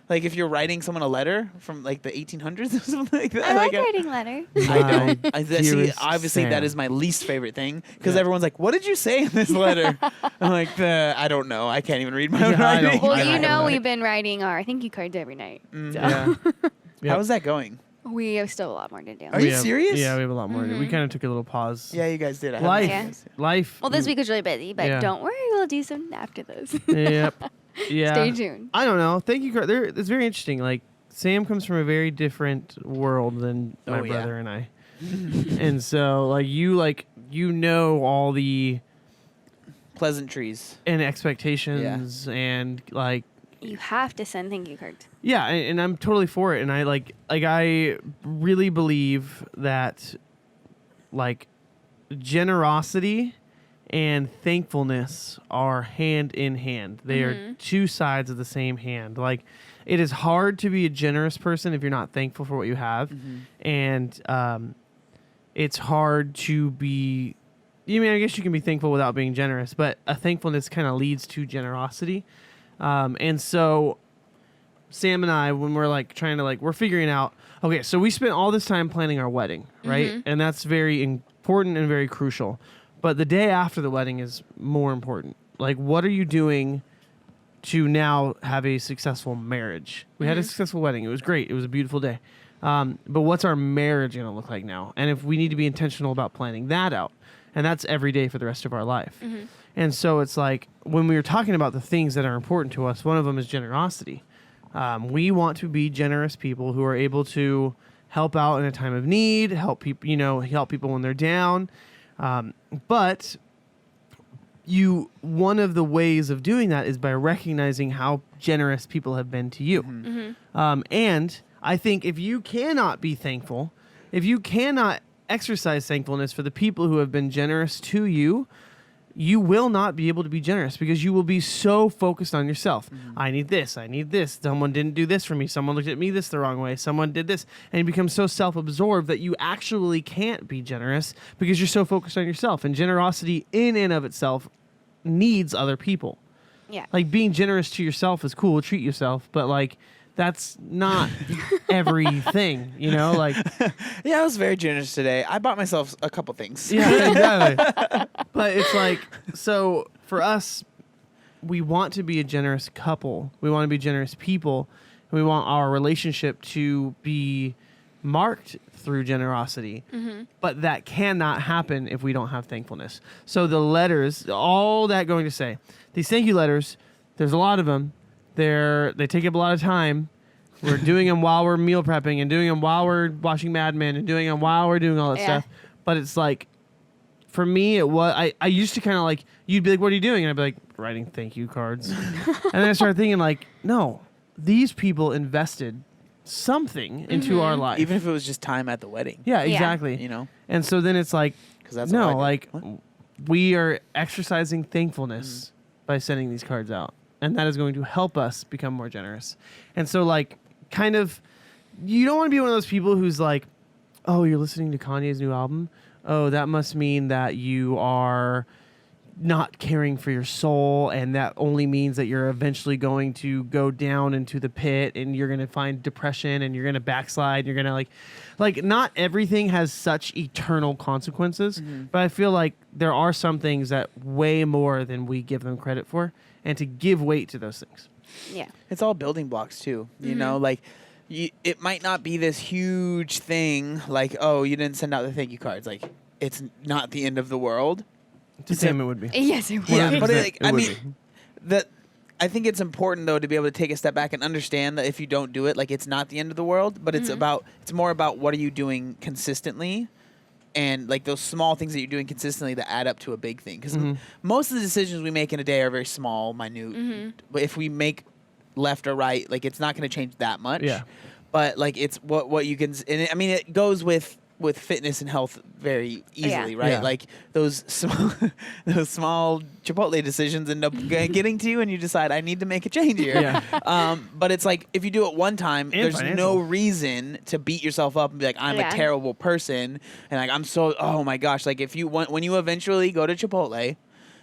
Like if you're writing someone a letter from like the 1800s or something like that. I like like writing letters. I don't. See, Dearest obviously Sam. that is my least favorite thing because Yeah. everyone's like, "What did you say in this letter?" I'm like, I don't know. I can't even read my own Yeah, I don't- writing. Well, I you don't know know. we've been writing our thank you cards every night. So. Yeah. Yep. How is that going? We have still a lot more to do. Are you serious? Yeah, we have a lot more to do. We kind of took a little pause. Yeah, you guys did. Life. Well, this week was really busy, but Yeah. don't worry, we'll do some after this. Yep. Yeah. Stay tuned. I don't know. Thank you. It's very interesting. Like, Sam comes from a very different world than my brother and I. And so, you know all the pleasantries and expectations and, like, you have to send thank you cards. yeah, and I'm totally for it. And I really believe that, like, generosity and thankfulness are hand in hand. They are two sides of the same hand. Like, it is hard to be a generous person if you're not thankful for what you have. And it's hard to be, I guess you can be thankful without being generous, but a thankfulness kind of leads to generosity. And so Sam and I, when we're we're figuring out, okay, so we spent all this time planning our wedding, right? And that's very important and very crucial. But the day after the wedding is more important. Like, what are you doing to now have a successful marriage? We had a successful wedding. It was great. It was a beautiful day. But what's our marriage going to look like now? And if we need to be intentional about planning that out, and that's every day for the rest of our life. And so it's like, when we were talking about the things that are important to us, one of them is generosity. We want to be generous people who are able to help out in a time of need, help people, help people when they're down. But one of the ways of doing that is by recognizing how generous people have been to you. And I think if you cannot be thankful, if you cannot exercise thankfulness for the people who have been generous to you, you will not be able to be generous because you will be so focused on yourself. I need this. I need this. Someone didn't do this for me. Someone looked at me the wrong way. Someone did this. And you become so self-absorbed that you actually can't be generous because you're so focused on yourself. And generosity in and of itself needs other people. Yeah. Like, being generous to yourself is cool. Treat yourself. But, like, that's not everything, like. Yeah, I was very generous today. I bought myself a couple things. Yeah, exactly. But it's like, so for us, we want to be a generous couple. We want to be generous people. And we want our relationship to be marked through generosity. But that cannot happen if we don't have thankfulness. So the letters, all that going to say, these thank you letters, there's a lot of them. They take up a lot of time. We're doing them while we're meal prepping and doing them while we're watching Mad Men and doing them while we're doing all that stuff. But it's like, for me, it was, I used to kind of like, you'd be like, what are you doing? And I'd be like, writing thank you cards. And then I started thinking, like, no, these people invested something into our life. Even if it was just time at the wedding. Yeah, exactly. And so then it's like, that's no, like, we are exercising thankfulness by sending these cards out. And that is going to help us become more generous. And so, like, kind of, you don't want to be one of those people who's like, oh, you're listening to Kanye's new album? Oh, that must mean that you are not caring for your soul, and that only means that you're eventually going to go down into the pit, and you're going to find depression, and you're going to backslide, and you're going to, like, not everything has such eternal consequences, but I feel like there are some things that way more than we give them credit for, and to give weight to those things. Yeah. It's all building blocks too. You know, like, it might not be this huge thing, like, oh, you didn't send out the thank you cards. Like, it's not the end of the world. To Sam, it would be. Yes, it would. Yeah, but I think it's important though to be able to take a step back and understand that if you don't do it, like, it's not the end of the world. But it's more about what are you doing consistently, and like those small things that you're doing consistently that add up to a big thing. Because most of the decisions we make in a day are very small, minute. But if we make left or right, like, it's not going to change that much. Yeah. But like, it's what you can. And I mean, it goes with fitness and health very easily, right? Yeah. Like, those small Chipotle decisions end up getting to you, and you decide, I need to make a change here. Yeah. But it's like, if you do it one time, And there's financial. no reason to beat yourself up and be like, I'm a terrible person, and like, I'm so, oh my gosh, like, if you want, when you eventually go to Chipotle,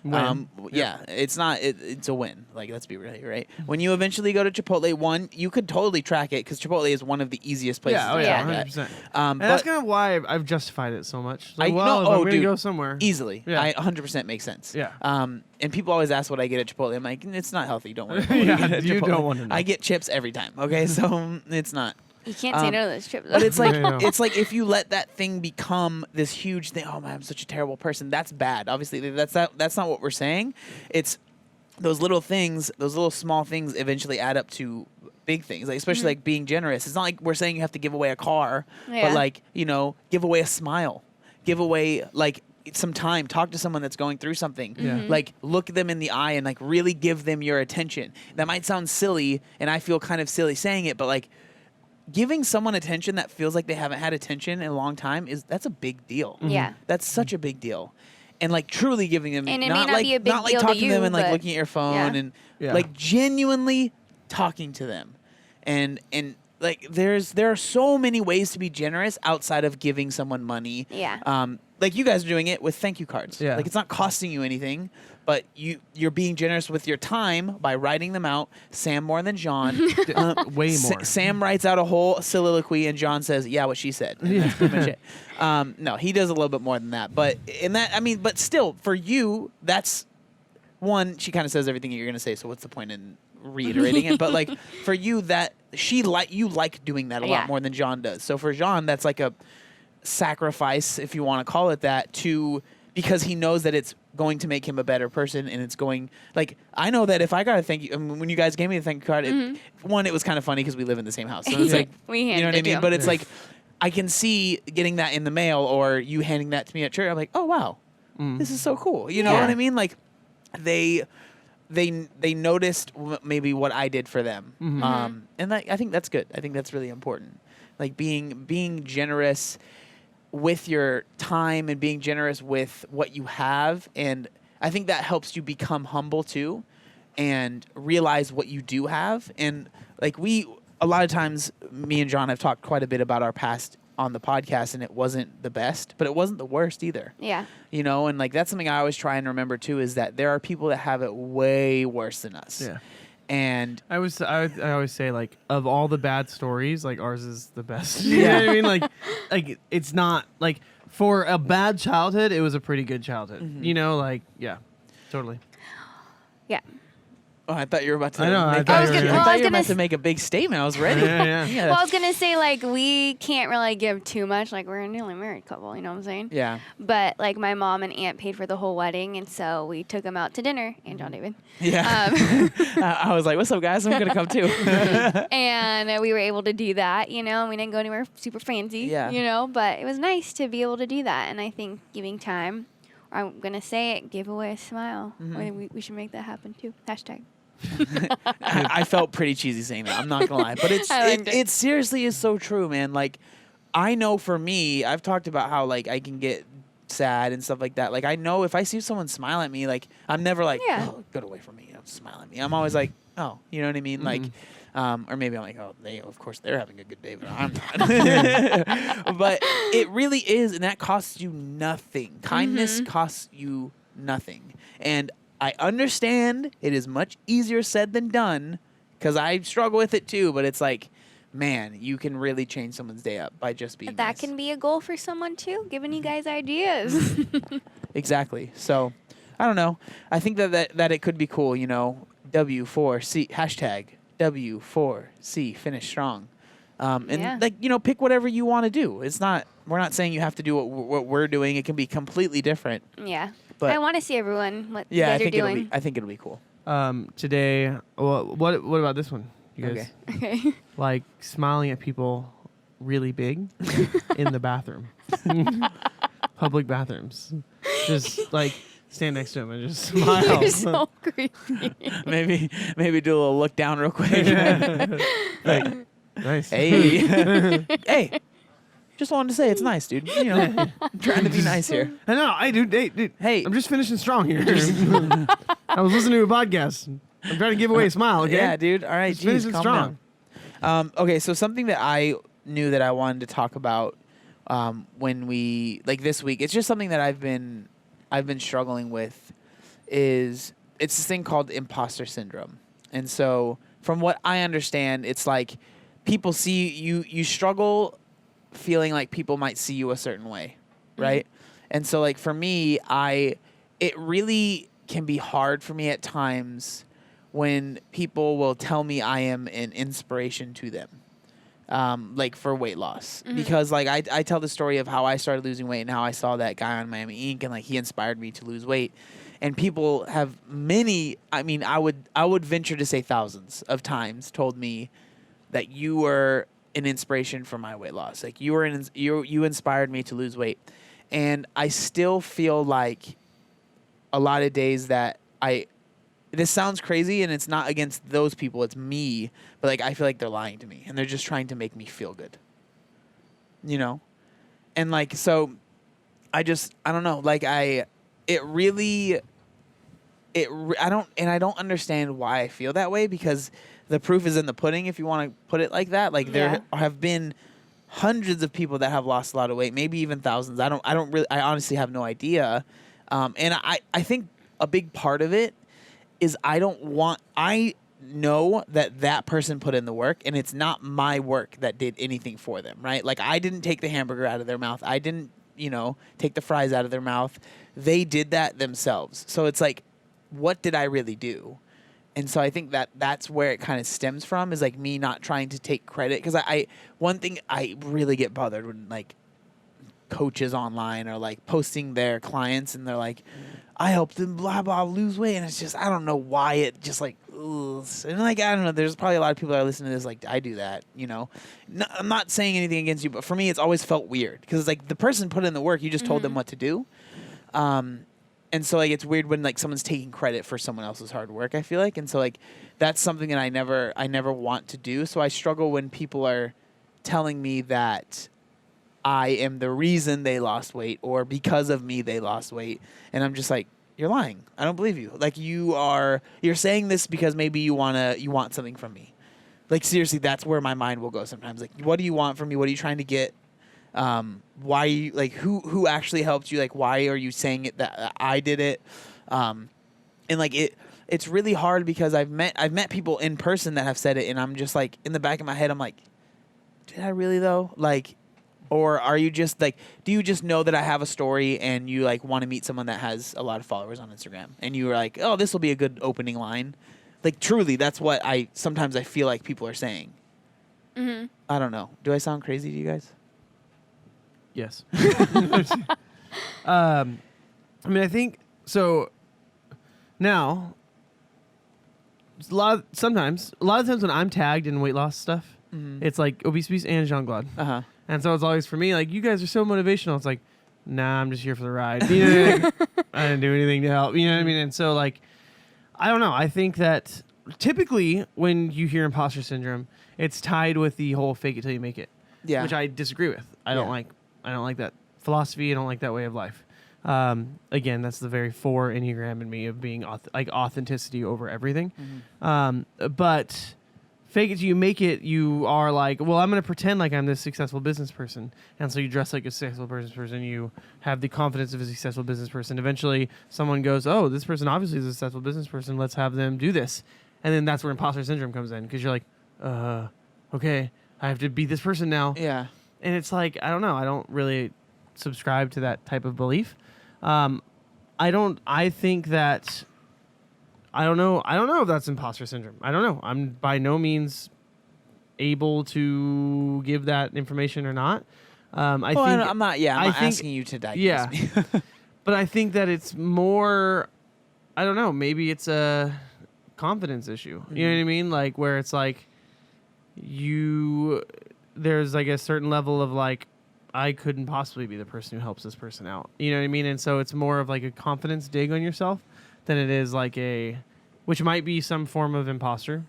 it's not, it's a win. Like, let's be real, right? When you eventually go to Chipotle, you could totally track it, because Chipotle is one of the easiest places to track 100%. it. And that's kind of why I've justified it so much. Like, I well, know- if I'm oh, going to dude, go somewhere. Easily. Yeah. I 100% makes sense. Yeah. And people always ask what I get at Chipotle. I'm like, it's not healthy. Don't worry. Yeah, you don't want to know. I get chips every time. Okay, so it's not. You can't say no to those trips. But it's like I know. it's like if you let that thing become this huge thing. Oh man, I'm such a terrible person. That's bad. Obviously, that's not what we're saying. It's those little things, those little small things, eventually add up to big things. Like especially like being generous. It's not like we're saying you have to give away a car, Yeah. but like give away a smile, give away like some time. Talk to someone that's going through something. Yeah. Like look them in the eye and like really give them your attention. That might sound silly, and I feel kind of silly saying it, but like giving someone attention that feels like they haven't had attention in a long time that's a big deal. Yeah. That's such a big deal. And like truly giving them, And it not may not like be a big not like deal to talking to them you, and like but- looking at your phone Yeah. and Yeah. like genuinely talking to them. And like there are so many ways to be generous outside of giving someone money. Yeah. Like you guys are doing it with thank you cards. Yeah. Like it's not costing you anything, but you're being generous with your time by writing them out. Sam more than John. Way more. Sam writes out a whole soliloquy, and John says, "Yeah, what she said." And that's pretty much it. No, he does a little bit more than that. But in that, I mean, but still, for you, that's one. She kind of says everything you're gonna say. So what's the point in reiterating it? But like for you, that you like doing that a lot Yeah. more than John does. So for John, that's like a sacrifice, if you want to call it that, because he knows that it's going to make him a better person, and it's going like I know that if I got a thank you, I mean, when you guys gave me the thank you card, it was kind of funny because we live in the same house, so it's Yeah. like We you know handed what I it to mean. him. But it's like I can see getting that in the mail or you handing that to me at church. I'm like, oh wow, this is so cool. You know Yeah. what I mean? Like they noticed maybe what I did for them, and I think that's good. I think that's really important. Like being generous with your time and being generous with what you have, and I think that helps you become humble too, and realize what you do have. And like a lot of times, me and John have talked quite a bit about our past on the podcast, and it wasn't the best, but it wasn't the worst either. Yeah. And like that's something I always try and remember too, is that there are people that have it way worse than us. Yeah. And I always say, like, of all the bad stories, like, ours is the best. You know what I mean? Like it's not like for a bad childhood, it was a pretty good childhood. You know, like, yeah, totally. Yeah. oh, I thought you were about to. I know, I Make thought a- you were I gonna- Well, I thought was you were gonna about to make a big statement. I was ready. Yeah. Well, I was gonna say like we can't really give too much. Like we're a newly married couple, you know what I'm saying? Yeah. But like my mom and aunt paid for the whole wedding, and so we took them out to dinner. And John David. Yeah. I was like, "What's up, guys? I'm gonna come too." And we were able to do that, you know. And we didn't go anywhere super fancy, Yeah. you know. But it was nice to be able to do that. And I think giving time, or I'm gonna say it, give away a smile. We should make that happen too. Hashtag. I felt pretty cheesy saying that. I'm not gonna lie, but I liked it. it seriously is so true, man. Like, I know for me, I've talked about how like I can get sad and stuff like that. Like, I know if I see someone smile at me, like I'm never like, Yeah. oh, get away from me, don't smile at me. I'm always like, oh, you know what I mean? Like, or maybe I'm like, oh, of course they're having a good day, but I'm not. But it really is, and that costs you nothing. Kindness costs you nothing, and I understand it is much easier said than done because I struggle with it too, but it's like, man, you can really change someone's day up by just being That nice. can be a goal for someone too, giving you guys ideas. Exactly. So, I don't know. I think that it could be cool, you know, W4C, hashtag W4C, finish strong. And Yeah. like, you know, pick whatever you want to do. We're not saying you have to do what we're doing. It can be completely different. Yeah. But I want to see everyone what you yeah, guys are doing. I think it'll be cool. Today, well, what about this one, you guys? Okay. Okay. Like smiling at people really big in the bathroom, public bathrooms. Just like stand next to him and just smile. You're so creepy. Maybe do a little look down real quick. Like, nice. Hey. Hey. Just wanted to say it's nice, dude. You know, I'm trying to be nice here. I know. Dude. Hey. I'm just finishing strong here. I was listening to a podcast. I'm trying to give away a smile. Okay. Yeah, dude. All right, Just finishing calm strong. down. Okay, so something that I knew that I wanted to talk about when we this week, it's just something that I've been struggling with it's this thing called imposter syndrome. And so from what I understand, it's like people see you struggle feeling like people might see you a certain way, right? And so like for me, it really can be hard for me at times when people will tell me I am an inspiration to them. like for weight loss, because like I tell the story of how I started losing weight and how I saw that guy on Miami Ink and like he inspired me to lose weight. And people have many, I mean, I would venture to say thousands of times told me that you were an inspiration for my weight loss. Like you inspired me to lose weight. And I still feel like a lot of days that this sounds crazy and it's not against those people, it's me, but like I feel like they're lying to me and they're just trying to make me feel good. You know? And like, so I don't know, like I don't understand why I feel that way, because the proof is in the pudding, if you want to put it like that. Like there have been hundreds of people that have lost a lot of weight, maybe even thousands. I honestly have no idea. And I think a big part of it is I know that person put in the work, and it's not my work that did anything for them, right? Like I didn't take the hamburger out of their mouth. I didn't, take the fries out of their mouth. They did that themselves. So it's like, what did I really do? And so I think that's where it kind of stems from, is like me not trying to take credit. Because one thing I really get bothered when like coaches online are like posting their clients and they're like, I helped them blah blah lose weight, and it's just, I don't know why it just like, ugh. And like, I don't know, there's probably a lot of people that are listening to this like, I do that, I'm not saying anything against you, but for me it's always felt weird, because it's like the person put in the work, you just told them what to do. And so like it's weird when like someone's taking credit for someone else's hard work, I feel like. And so like that's something that I never want to do. So I struggle when people are telling me that I am the reason they lost weight, or because of me they lost weight. And I'm just like, you're lying. I don't believe you. Like you're saying this because maybe you want something from me. Like seriously, that's where my mind will go sometimes. Like, what do you want from me? What are you trying to get? Why you, like, who actually helped you? Like, why are you saying it that I did it? And like it's really hard, because I've met people in person that have said it, and I'm just like, in the back of my head, I'm like, did I really though? Like, or are you just like, do you just know that I have a story and you like want to meet someone that has a lot of followers on Instagram, and you were like, oh, this will be a good opening line? Like truly, that's what sometimes I feel like people are saying. Mm-hmm. I don't know. Do I sound crazy to you guys? Yes. I mean, I think so. Now, a lot of times when I'm tagged in weight loss stuff, it's like Obese and Jean Glaude. And so it's always for me like, you guys are so motivational. It's like, nah, I'm just here for the ride. You know, like, I didn't do anything to help. You know what I mean? And so like, I don't know. I think that typically when you hear imposter syndrome, it's tied with the whole fake it till you make it. Yeah. Which I disagree with. I don't like that philosophy. I don't like that way of life. Again, that's the very 4 Enneagram in me of being like authenticity over everything. But fake it till you make it, you are like, well, I'm going to pretend like I'm this successful business person. And so you dress like a successful business person. You have the confidence of a successful business person. Eventually, someone goes, oh, this person obviously is a successful business person. Let's have them do this. And then that's where imposter syndrome comes in, because you're like, okay, I have to be this person now. Yeah. And it's like, I don't know. I don't really subscribe to that type of belief. I think that, I don't know if that's imposter syndrome. I don't know. I'm by no means able to give that information or not. I'm not asking you to diagnose me. But I think that it's more, I don't know, maybe it's a confidence issue. You know what I mean? Like, where it's like, there's like a certain level of like, I couldn't possibly be the person who helps this person out. You know what I mean? And so it's more of like a confidence dig on yourself than it is like which might be some form of imposter.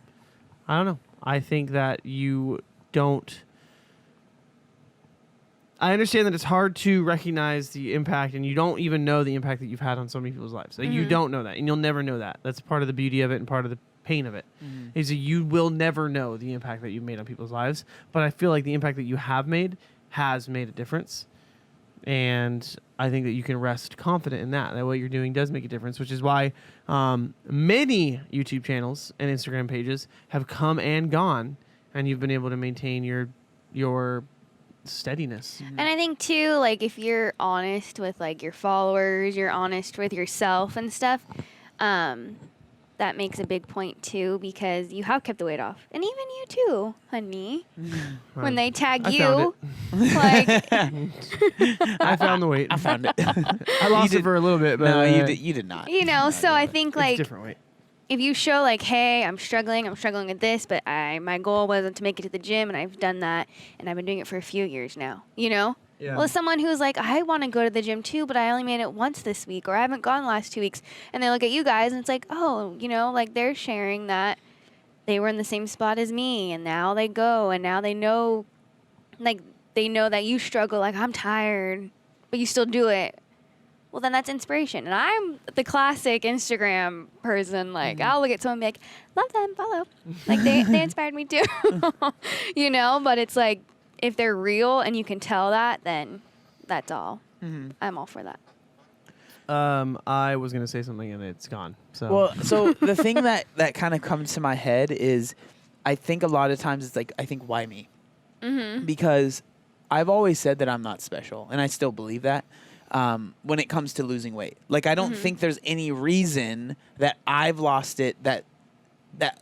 I don't know. I think that you don't. I understand that it's hard to recognize the impact, and you don't even know the impact that you've had on so many people's lives. Like, you don't know that, and you'll never know that. That's part of the beauty of it and part of the pain of it, is that you will never know the impact that you've made on people's lives. But I feel like the impact that you have made has made a difference. And I think that you can rest confident in that what you're doing does make a difference, which is why many YouTube channels and Instagram pages have come and gone, and you've been able to maintain your steadiness. And I think too, like, if you're honest with like your followers, you're honest with yourself and stuff, that makes a big point too, because you have kept the weight off, and even you too, honey. When they tag I you, found like I found the weight. I found it. I lost it for a little bit, but No, you did not. you know. So I think it's like different weight. if you show like, hey, I'm struggling with this, but my goal wasn't to make it to the gym, and I've done that, and I've been doing it for a few years now, you know? Yeah. Well, someone who's like, I want to go to the gym too, but I only made it once this week, or I haven't gone the last 2 weeks, and they look at you guys, and it's like, oh, you know, like they're sharing that they were in the same spot as me, and now they go, and now they know, like, they know that you struggle, like, I'm tired, but you still do it. Well, then that's inspiration. And I'm the classic Instagram person. Like, I'll look at someone and be like, love them, follow. Like, they inspired me too. You know? But it's like, if they're real and you can tell that, then that's all. I'm all for that. I was going to say something and it's gone. So Well, so the thing that kind of comes to my head is I think a lot of times it's like, I think, why me? Because I've always said that I'm not special, and I still believe that. When it comes to losing weight, like I don't think there's any reason that I've lost it that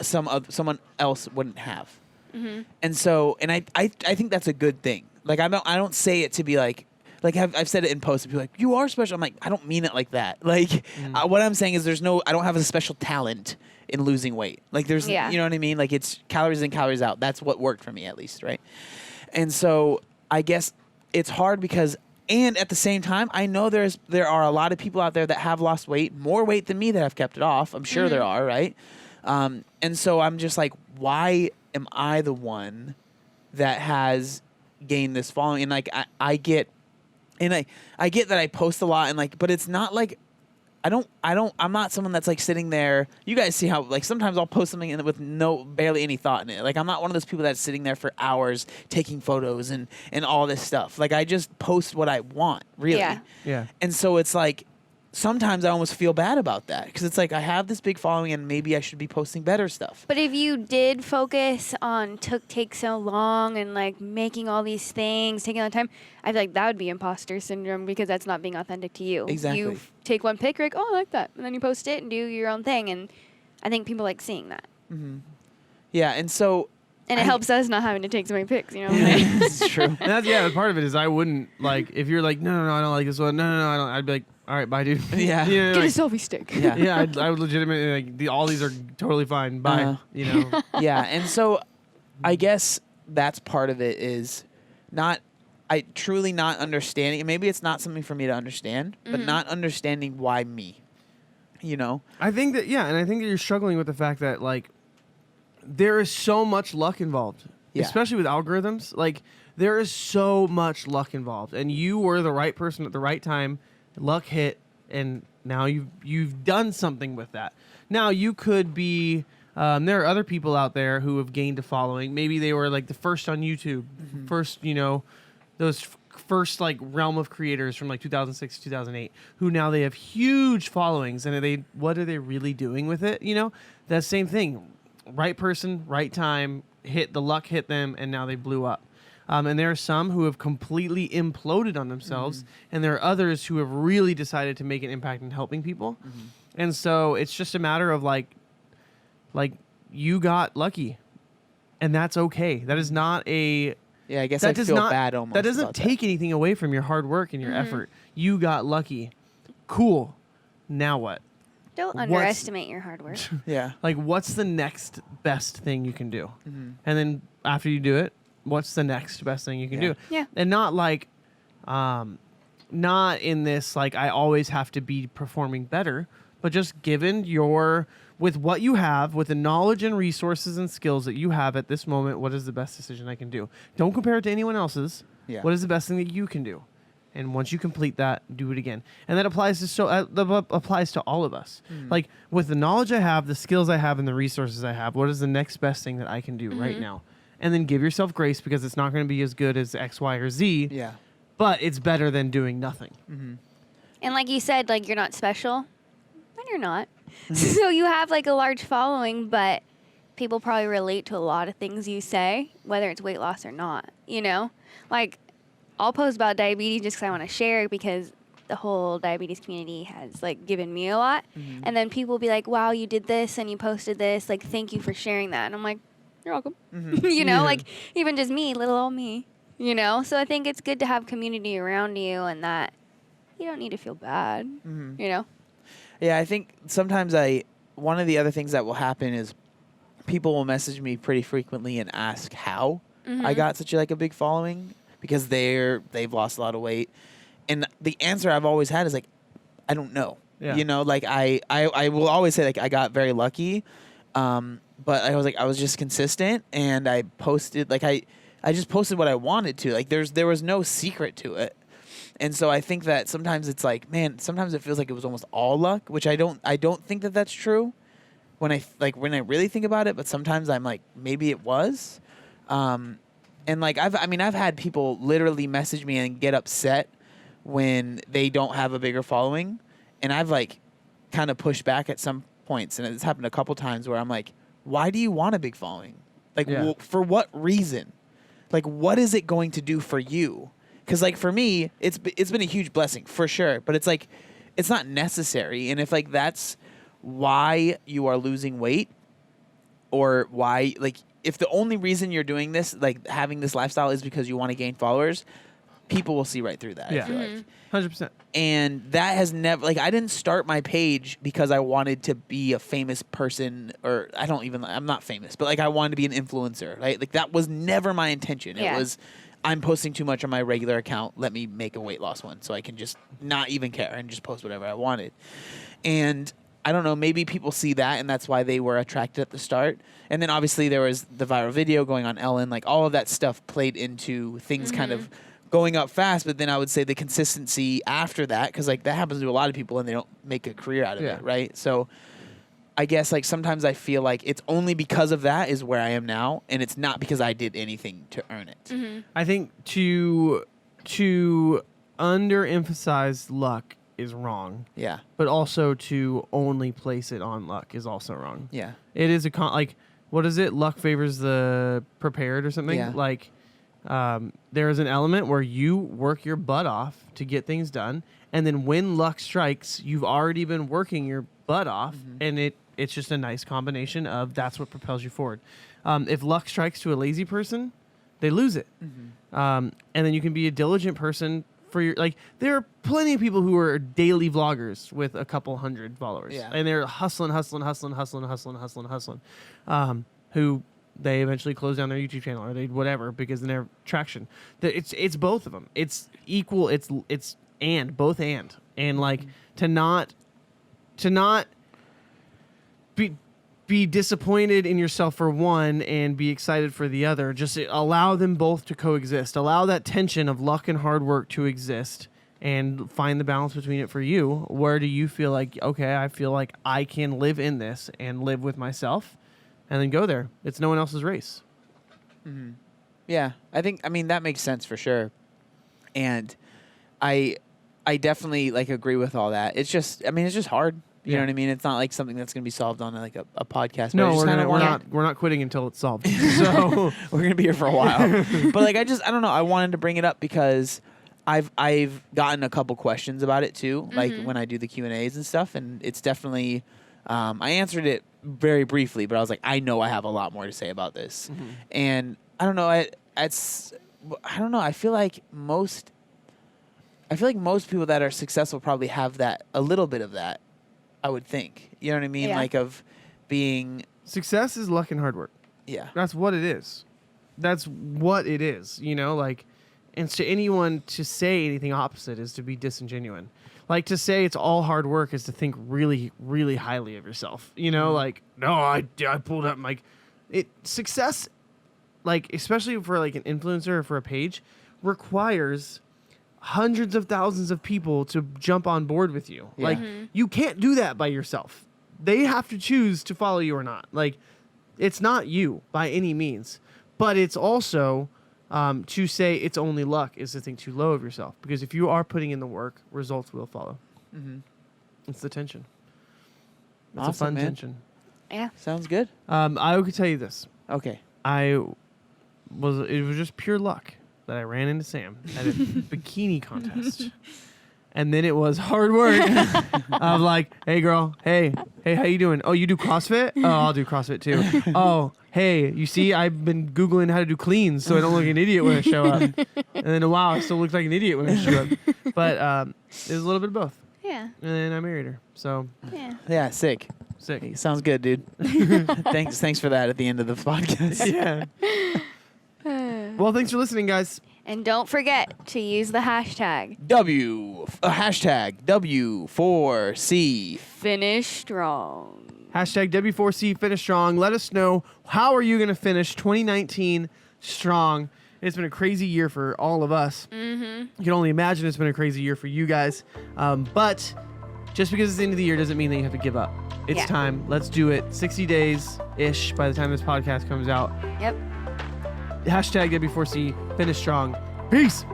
someone else wouldn't have, and so I think that's a good thing. Like I don't say it to be like I've said it in posts. People are like, you are special. I'm like, I don't mean it like that. Like what I'm saying is I don't have a special talent in losing weight. Like there's you know what I mean. Like it's calories in, calories out. That's what worked for me at least, right? And so I guess it's hard because. And at the same time, I know there are a lot of people out there that have lost weight, more weight than me that have kept it off. I'm sure there are, right? And so I'm just like, why am I the one that has gained this following? And like I get that I post a lot and like, but it's not like I'm not someone that's like sitting there. You guys see how like sometimes I'll post something with barely any thought in it. Like I'm not one of those people that's sitting there for hours taking photos and all this stuff. Like I just post what I want, really. Yeah. And so it's like sometimes I almost feel bad about that because it's like I have this big following and maybe I should be posting better stuff. But if you did focus on take so long and like making all these things, taking all the time, I feel like that would be imposter syndrome because that's not being authentic to you. Exactly. You take one pic, you're like, oh, I like that. And then you post it and do your own thing. And I think people like seeing that. Yeah, and so... And it helps us not having to take so many pics, you know what I mean? It's true. And part of it is I wouldn't like if you're like no I don't like this one no I don't, I'd be like all right bye dude. Yeah. You know, Get like, a selfie stick. yeah I would legitimately like all these are totally fine bye you know. Yeah, and so I guess that's part of it is truly not understanding. Maybe it's not something for me to understand, but not understanding why me. You know? I think that and I think that you're struggling with the fact that like there is so much luck involved, especially with algorithms. Like there is so much luck involved, and you were the right person at the right time. Luck hit, and now you've done something with that. Now you could be. There are other people out there who have gained a following. Maybe they were like the first on YouTube, first those first like realm of creators from like 2006 to 2008, who now they have huge followings, and what are they really doing with it? You know, that same thing. Right person, right time, the luck hit them, and now they blew up. And there are some who have completely imploded on themselves, and there are others who have really decided to make an impact in helping people. And so it's just a matter of like you got lucky, and that's okay. That is not a... Yeah, I guess I feel bad almost. That doesn't take anything away from your hard work and your effort. You got lucky. Cool. Now what? Don't underestimate your hard work. Yeah. Like, what's the next best thing you can do? And then after you do it, what's the next best thing you can do? Yeah. And not like, not in this, like, I always have to be performing better, but just with what you have, with the knowledge and resources and skills that you have at this moment, what is the best decision I can do? Don't compare it to anyone else's. Yeah. What is the best thing that you can do? And once you complete that, do it again. And that applies to all of us. Like with the knowledge I have, the skills I have, and the resources I have, what is the next best thing that I can do right now? And then give yourself grace because it's not going to be as good as X, Y, or Z. Yeah. But it's better than doing nothing. And like you said, like you're not special. And you're not. So you have like a large following, but people probably relate to a lot of things you say, whether it's weight loss or not, you know? Like, I'll post about diabetes just because I want to share because the whole diabetes community has like given me a lot. And then people will be like, wow, you did this and you posted this. Like, thank you for sharing that. And I'm like, you're welcome. You know, like even just me, little old me, you know? So I think it's good to have community around you and that you don't need to feel bad, you know? Yeah, I think sometimes one of the other things that will happen is people will message me pretty frequently and ask how I got such a big following because they've lost a lot of weight. And the answer I've always had is like, I don't know. Yeah. You know, like I will always say like I got very lucky. But I was just consistent and I posted like I just posted what I wanted to. Like there was no secret to it. And so I think that sometimes it's like, man, sometimes it feels like it was almost all luck, which I don't think that that's true when I really think about it, but sometimes I'm like, maybe it was. And like I've had people literally message me and get upset when they don't have a bigger following, and I've like kind of pushed back at some points, and it's happened a couple times where I'm like, why do you want a big following? Like for what reason? Like what is it going to do for you? Because like for me, it's been a huge blessing for sure, but it's like it's not necessary. And if like that's why you are losing weight, or why like if the only reason you're doing this, like having this lifestyle, is because you want to gain followers, people will see right through that. Yeah, I feel like. 100%. And that has never, like, I didn't start my page because I wanted to be a famous person, or I'm not famous, but like I wanted to be an influencer, right? Like that was never my intention. Yeah. It was, I'm posting too much on my regular account. Let me make a weight loss one so I can just not even care and just post whatever I wanted. And I don't know, maybe people see that and that's why they were attracted at the start. And then obviously there was the viral video going on Ellen, like all of that stuff played into things kind of going up fast. But then I would say the consistency after that, because like that happens to a lot of people and they don't make a career out of it, right? So I guess like sometimes I feel like it's only because of that is where I am now, and it's not because I did anything to earn it. I think to underemphasize luck is wrong. Yeah. But also to only place it on luck is also wrong. Yeah. It is like, what is it? Luck favors the prepared or something? Yeah. Like, there is an element where you work your butt off to get things done, and then when luck strikes, you've already been working your butt off, and it's just a nice combination of that's what propels you forward. If luck strikes to a lazy person, they lose it. And then you can be a diligent person for your, like, there are plenty of people who are daily vloggers with a couple hundred followers, and they're hustling, who they eventually close down their YouTube channel or they whatever because of their traction. It's both of them. It's equal. It's both and like to not be disappointed in yourself for one and be excited for the other. Just allow them both to coexist. Allow that tension of luck and hard work to exist and find the balance between it for you. Where do you feel like, okay, I feel like I can live in this and live with myself, and then go there. It's no one else's race. Yeah, I mean, that makes sense for sure. And I definitely like agree with all that. It's just hard. You know what I mean? It's not like something that's going to be solved on like a podcast. No, we're not quitting until it's solved. So we're going to be here for a while. But like, I don't know. I wanted to bring it up because I've gotten a couple questions about it too. Like when I do the Q&As and stuff, and it's definitely, I answered it very briefly, but I was like, I know I have a lot more to say about this. And I don't know. I don't know. I feel like most people that are successful probably have a little bit of that. I would think. You know what I mean? Yeah. Like of being... Success is luck and hard work. Yeah. That's what it is. That's what it is, you know? Like, and to anyone to say anything opposite is to be disingenuous. Like, to say it's all hard work is to think really, really highly of yourself. You know, like, no, I pulled up, like... Success, like, especially for, like, an influencer or for a page, requires hundreds of thousands of people to jump on board with you. Yeah. Like, you can't do that by yourself. They have to choose to follow you or not. Like, it's not you by any means. But it's also, to say it's only luck is to think too low of yourself. Because if you are putting in the work, results will follow. It's the tension. It's Awesome, a fun man. tension. Yeah. Sounds good. I could tell you this. Okay. It was just pure luck that I ran into Sam at a bikini contest. And then it was hard work of like, hey girl, hey, how you doing? Oh, you do CrossFit? Oh, I'll do CrossFit too. Oh, hey, you see, I've been Googling how to do cleans so I don't look like an idiot when I show up. And then, wow, I still look like an idiot when I show up. But it was a little bit of both. Yeah. And then I married her. So Yeah. Yeah, sick. sick. Sounds good, dude. Thanks for that at the end of the podcast. Yeah. Well, thanks for listening, guys. And don't forget to use the hashtag Hashtag W4C. Finish Strong. Hashtag W4C finish strong. Let us know, how are you going to finish 2019 strong? It's been a crazy year for all of us. Mm-hmm. You can only imagine it's been a crazy year for you guys. But just because it's the end of the year doesn't mean that you have to give up. It's Yeah. time. Let's do it. 60 days-ish by the time this podcast comes out. Yep. Hashtag W4C finish strong. Peace.